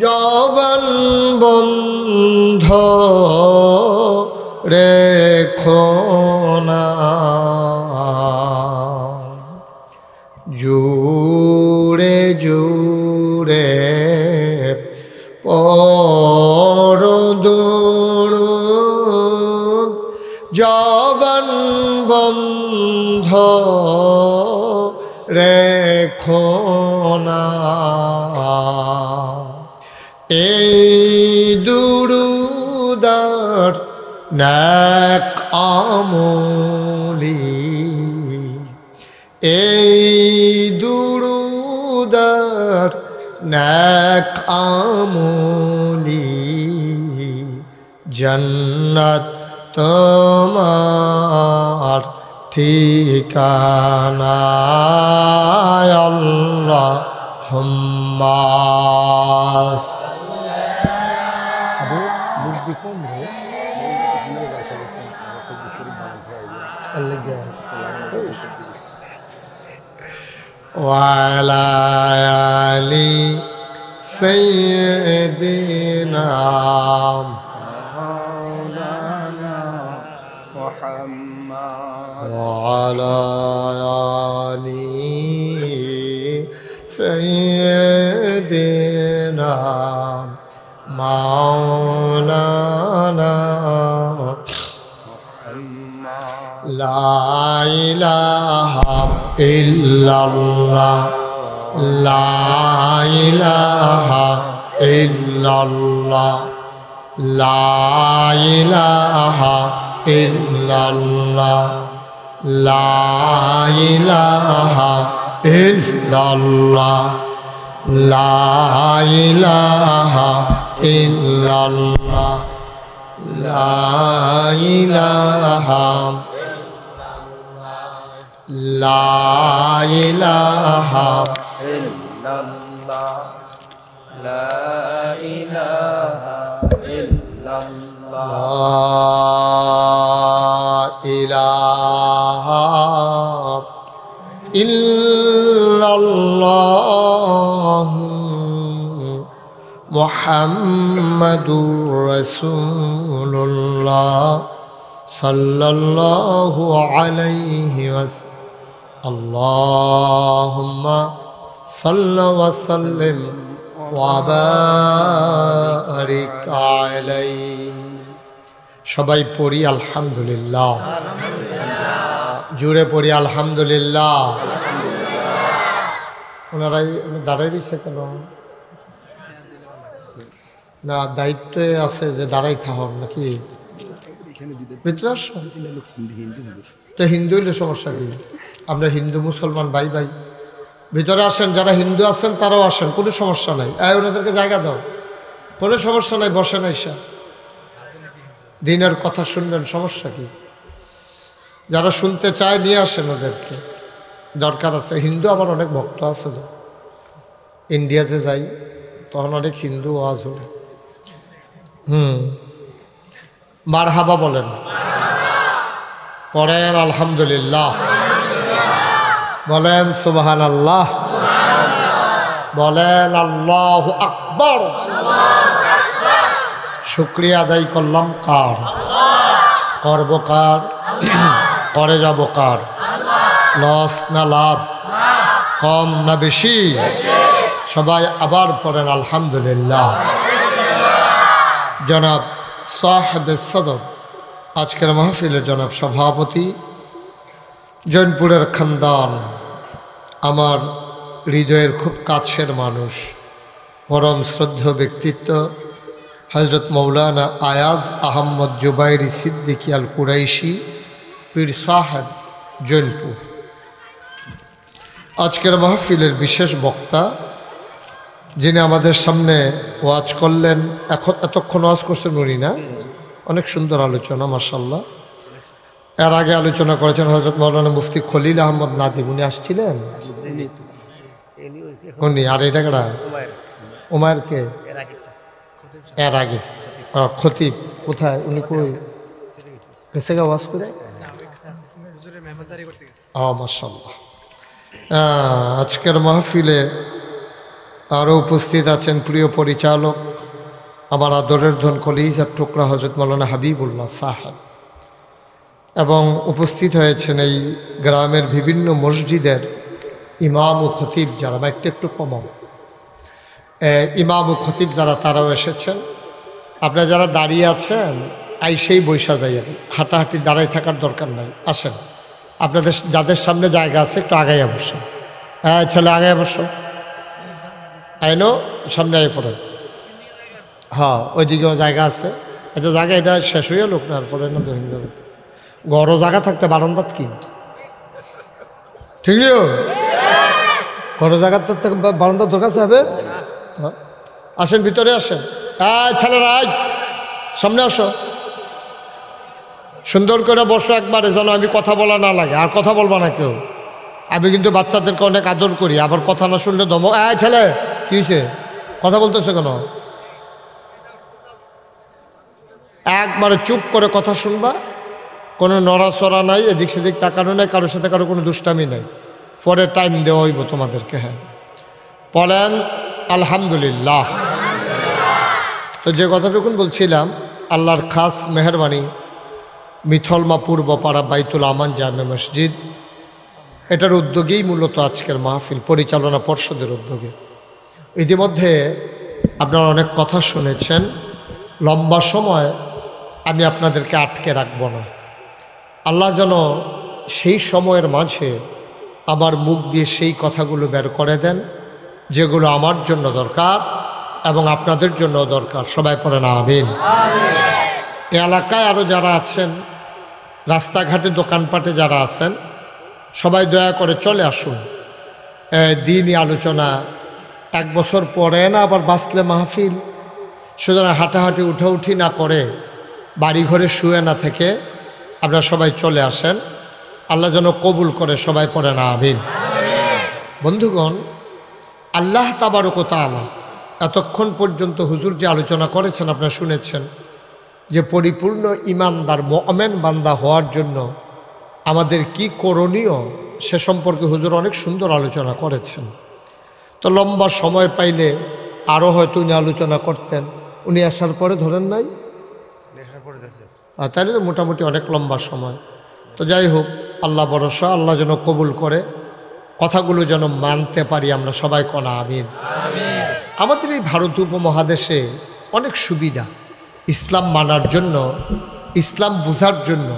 জবান বন্ধ রেখো না জুরে জুরে পরদুরুদ জবান বন্ধ রেখো না এই দুরুদার নেক আমলি এই দুরুদার নেক আমলি জান্নাত তোমার ঠিকানা আল্লাহুম্মা বুঝবি কম রে ওয়ালা আলি সাইয়্যিদিনা মাওলানা মুহাম্মদ ওয়ালা আলি সাইয়্যিদিনা মাওলানা লা ইলাহা ইল্লাল্লাহ লা ইলাহা ইল্লাল্লাহ লা ইলাহা ইল্লাল্লাহ লা ইলাহা ইল্লাল্লাহ লা ইলাহা ইল্লাল্লাহ লা ইলাহা লা ইলাহা ইল্লাল্লাহ লা ইলাহা ইল্লাল্লাহ লা ইলাহা ইল্লাল্লাহ মুহাম্মাদুর রাসূলুল্লাহ সাল্লাল্লাহু আলাইহি ওয়াসাল্লাম আল্লাহুম্মা সাল্লি ওয়া সাল্লিম ওয়া বারিক আলাইহি। সবাই পড়ি আলহামদুলিল্লাহ, জুড়ে পড়ি আলহামদুলিল্লাহ। ওনারাই দাঁড়াই রয়েছে কেন? না, দায়িত্বে আছে যে দাঁড়াই থাকুন নাকি ভিতরে আসো তো হিন্দু হইলে সমস্যা কি? আমরা হিন্দু মুসলমান ভাই ভাই, ভিতরে আসেন। যারা হিন্দু আছেন তারাও আসেন, কোনো সমস্যা নাই। ওনাদেরকে জায়গা দাও, কোনো সমস্যা নাই, বসেন। আইসা দিনের কথা শুনবেন, সমস্যা কি? যারা শুনতে চায় নিয়ে আসেন, ওদেরকে দরকার আছে। হিন্দু আমার অনেক ভক্ত আছে, ইন্ডিয়া যে যাই তখন অনেক হিন্দু ওয়াজ হলে মারহাবা বলেন, পড়েন আলহামদুলিল্লাহ, বলেন সুবহানাল্লাহ, বলেন আল্লাহু আকবার। শুকরিয়া আদায় করলাম কার? করব কার? করে যাব কার? লস না লাভ? কম না বেশি? সবাই আবার পড়েন আলহামদুলিল্লাহ। জনাব সাহেব সদর আজকের মাহফিলের জনাব সভাপতি, জৈনপুরের খানদান, আমার হৃদয়ের খুব কাছের মানুষ, পরম শ্রদ্ধেয় ব্যক্তিত্ব হজরত মৌলানা আয়াজ আহম্মদ জুবাইরি সিদ্দিকী আল কুরাইশি পীর সাহেব, জৈনপুর। আজকের মাহফিলের বিশেষ বক্তা, যিনি আমাদের সামনে ওয়াজ করলেন, এতক্ষণ ওয়াজ করছেন উনি না? অনেক সুন্দর আলোচনা মাশাআল্লাহ। এর আগে আলোচনা করেছেন হজরত মৌলানা মুফতি খলিল আহমদ নাদিম, উনি আসছিলেন? উনি। আর এটা কেডা? উমায়েরকে এর আগে খতিব কোথায়? উনি কই গেছে গা ওয়াজ করে? মাশাআল্লাহ। আজকের মাহফিলে আরও উপস্থিত আছেন প্রিয় পরিচালক, আমার আদরের ধন কলিজার টুকরা হজরত মৌলানা হাবিবুল্লাহ সাহেব, এবং উপস্থিত হয়েছেন এই গ্রামের বিভিন্ন মসজিদের ইমাম ও খতিব যারা, বা একটু কমাও, ইমাম ও খতিব যারা, তারাও এসেছেন। আপনারা যারা দাঁড়িয়ে আছেন আইসেই বৈশা যাইয়েন, হাঁটাহাঁটি দাঁড়াই থাকার দরকার নাই, আসেন। আপনাদের যাদের সামনে জায়গা আছে একটু আগাইয়া বসেন। হ্যাঁ ছেলে আগাইয়া বসো, আইনো সামনে আই পড়েন। হ্যাঁ ওইদিকেও জায়গা আছে। আচ্ছা জায়গা এটা শেষ হইয়া লোক না, পরে না দহিন ঘরও জায়গা থাকতে বারান্দাত কি ঠিক নিও, ঘরও জায়গা থাকতে বারান্দার দরকার হবে। আসেন ভিতরে আসেন। ছেলেরা সামনে আসো, সুন্দর করে বসো একবারে, যেন আমি কথা বলা না লাগে। আর কথা বলবা না কেউ, আমি কিন্তু বাচ্চাদেরকে অনেক আদর করি, আবার কথা না শুনলে দম। ছেলে কি হয়েছে, কথা বলতেছো কেন? একবারে চুপ করে কথা শুনবা, কোনো নড়াচড়া নাই, এদিক সেদিক তাকানো নাই, কারোর সাথে কারো কোনো দুষ্টামি নাই। পরে টাইম দেওয়া হইব তোমাদেরকে। হ্যাঁ বলেন আলহামদুলিল্লাহ। তো যে কথাটুকুন বলছিলাম, আল্লাহর খাস মেহরবানি, মিথলমা পূর্বপাড়া বাইতুল আমান জামে মসজিদ, এটার উদ্যোগেই মূলত আজকের মাহফিল, পরিচালনা পর্ষদের উদ্যোগে। ইতিমধ্যে আপনারা অনেক কথা শুনেছেন, লম্বা সময় আমি আপনাদেরকে আটকে রাখব না। আল্লাহ যেন সেই সময়ের মাঝে আমার মুখ দিয়ে সেই কথাগুলো বের করে দেন যেগুলো আমার জন্য দরকার এবং আপনাদের জন্য দরকার। সবাই পড়েন আমিন। এ এলাকায় আরও যারা আছেন, রাস্তাঘাটে দোকানপাটে যারা আছেন, সবাই দয়া করে চলে আসুন। দিনই আলোচনা, 1 বছর পরে না আবার বাঁচলে মাহফিল। সুতরাং হাঁটাহাঁটি উঠাউঠি না করে, বাড়ি ঘরে শুয়ে না থেকে আপনারা সবাই চলে আসেন। আল্লাহ যেন কবুল করে। সবাই পড়েন আমিন। বন্ধুগণ, আল্লাহ তাবারক ওয়া তাআলা এতক্ষণ পর্যন্ত হুজুর যে আলোচনা করেছেন আপনারা শুনেছেন, যে পরিপূর্ণ ইমানদার মুমিন বান্দা হওয়ার জন্য আমাদের কি করণীয় সে সম্পর্কে হুজুর অনেক সুন্দর আলোচনা করেছেন। তো লম্বা সময় পাইলে আরও হয়তো উনি আলোচনা করতেন। উনি আসার পরে ধরেন নাই, তাহলে তো মোটামুটি অনেক লম্বা সময়। তো যাই হোক, আল্লাহ ভরসা, আল্লাহ যেন কবুল করে, কথাগুলো যেন মানতে পারি আমরা। সবাই কনা আমিন। আমাদের এই ভারত উপমহাদেশে অনেক সুবিধা, ইসলাম মানার জন্য, ইসলাম বোঝার জন্য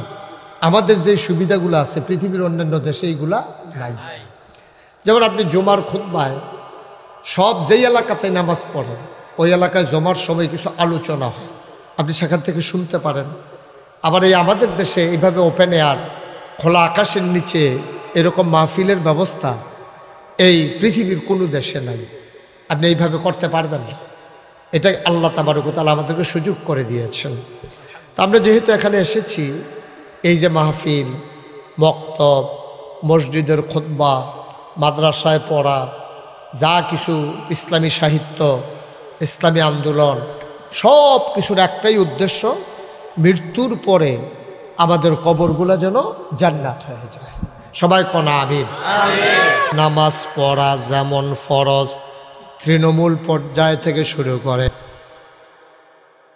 আমাদের যে সুবিধাগুলো আছে পৃথিবীর অন্যান্য দেশে এইগুলা নাই। যেমন আপনি জুমার খুতবায় সব যেই এলাকাতে নামাজ পড়েন, ওই এলাকায় জমার সময় কিছু আলোচনা হয়, আপনি সেখান থেকে শুনতে পারেন। আবার এই আমাদের দেশে এইভাবে ওপেন এয়ার, খোলা আকাশের নিচে এরকম মাহফিলের ব্যবস্থা এই পৃথিবীর কোনো দেশে নাই। আপনি এইভাবে করতে পারবেন না। এটাই আল্লাহ তাবারক ওয়া তাআলা আমাদেরকে সুযোগ করে দিয়েছেন। তা আমরা যেহেতু এখানে এসেছি, এই যে মাহফিল, মক্তব, মসজিদের খুতবা, মাদ্রাসায় পড়া, যা কিছু ইসলামী সাহিত্য, ইসলামী আন্দোলন, সব কিছুর একটাই উদ্দেশ্য, মৃত্যুর পরে আমাদের কবরগুলো যেন জান্নাত হয়ে যায়। সবাই কনা আমিন। নামাজ পড়া যেমন ফরজ, তৃণমূল পর্যায় থেকে শুরু করে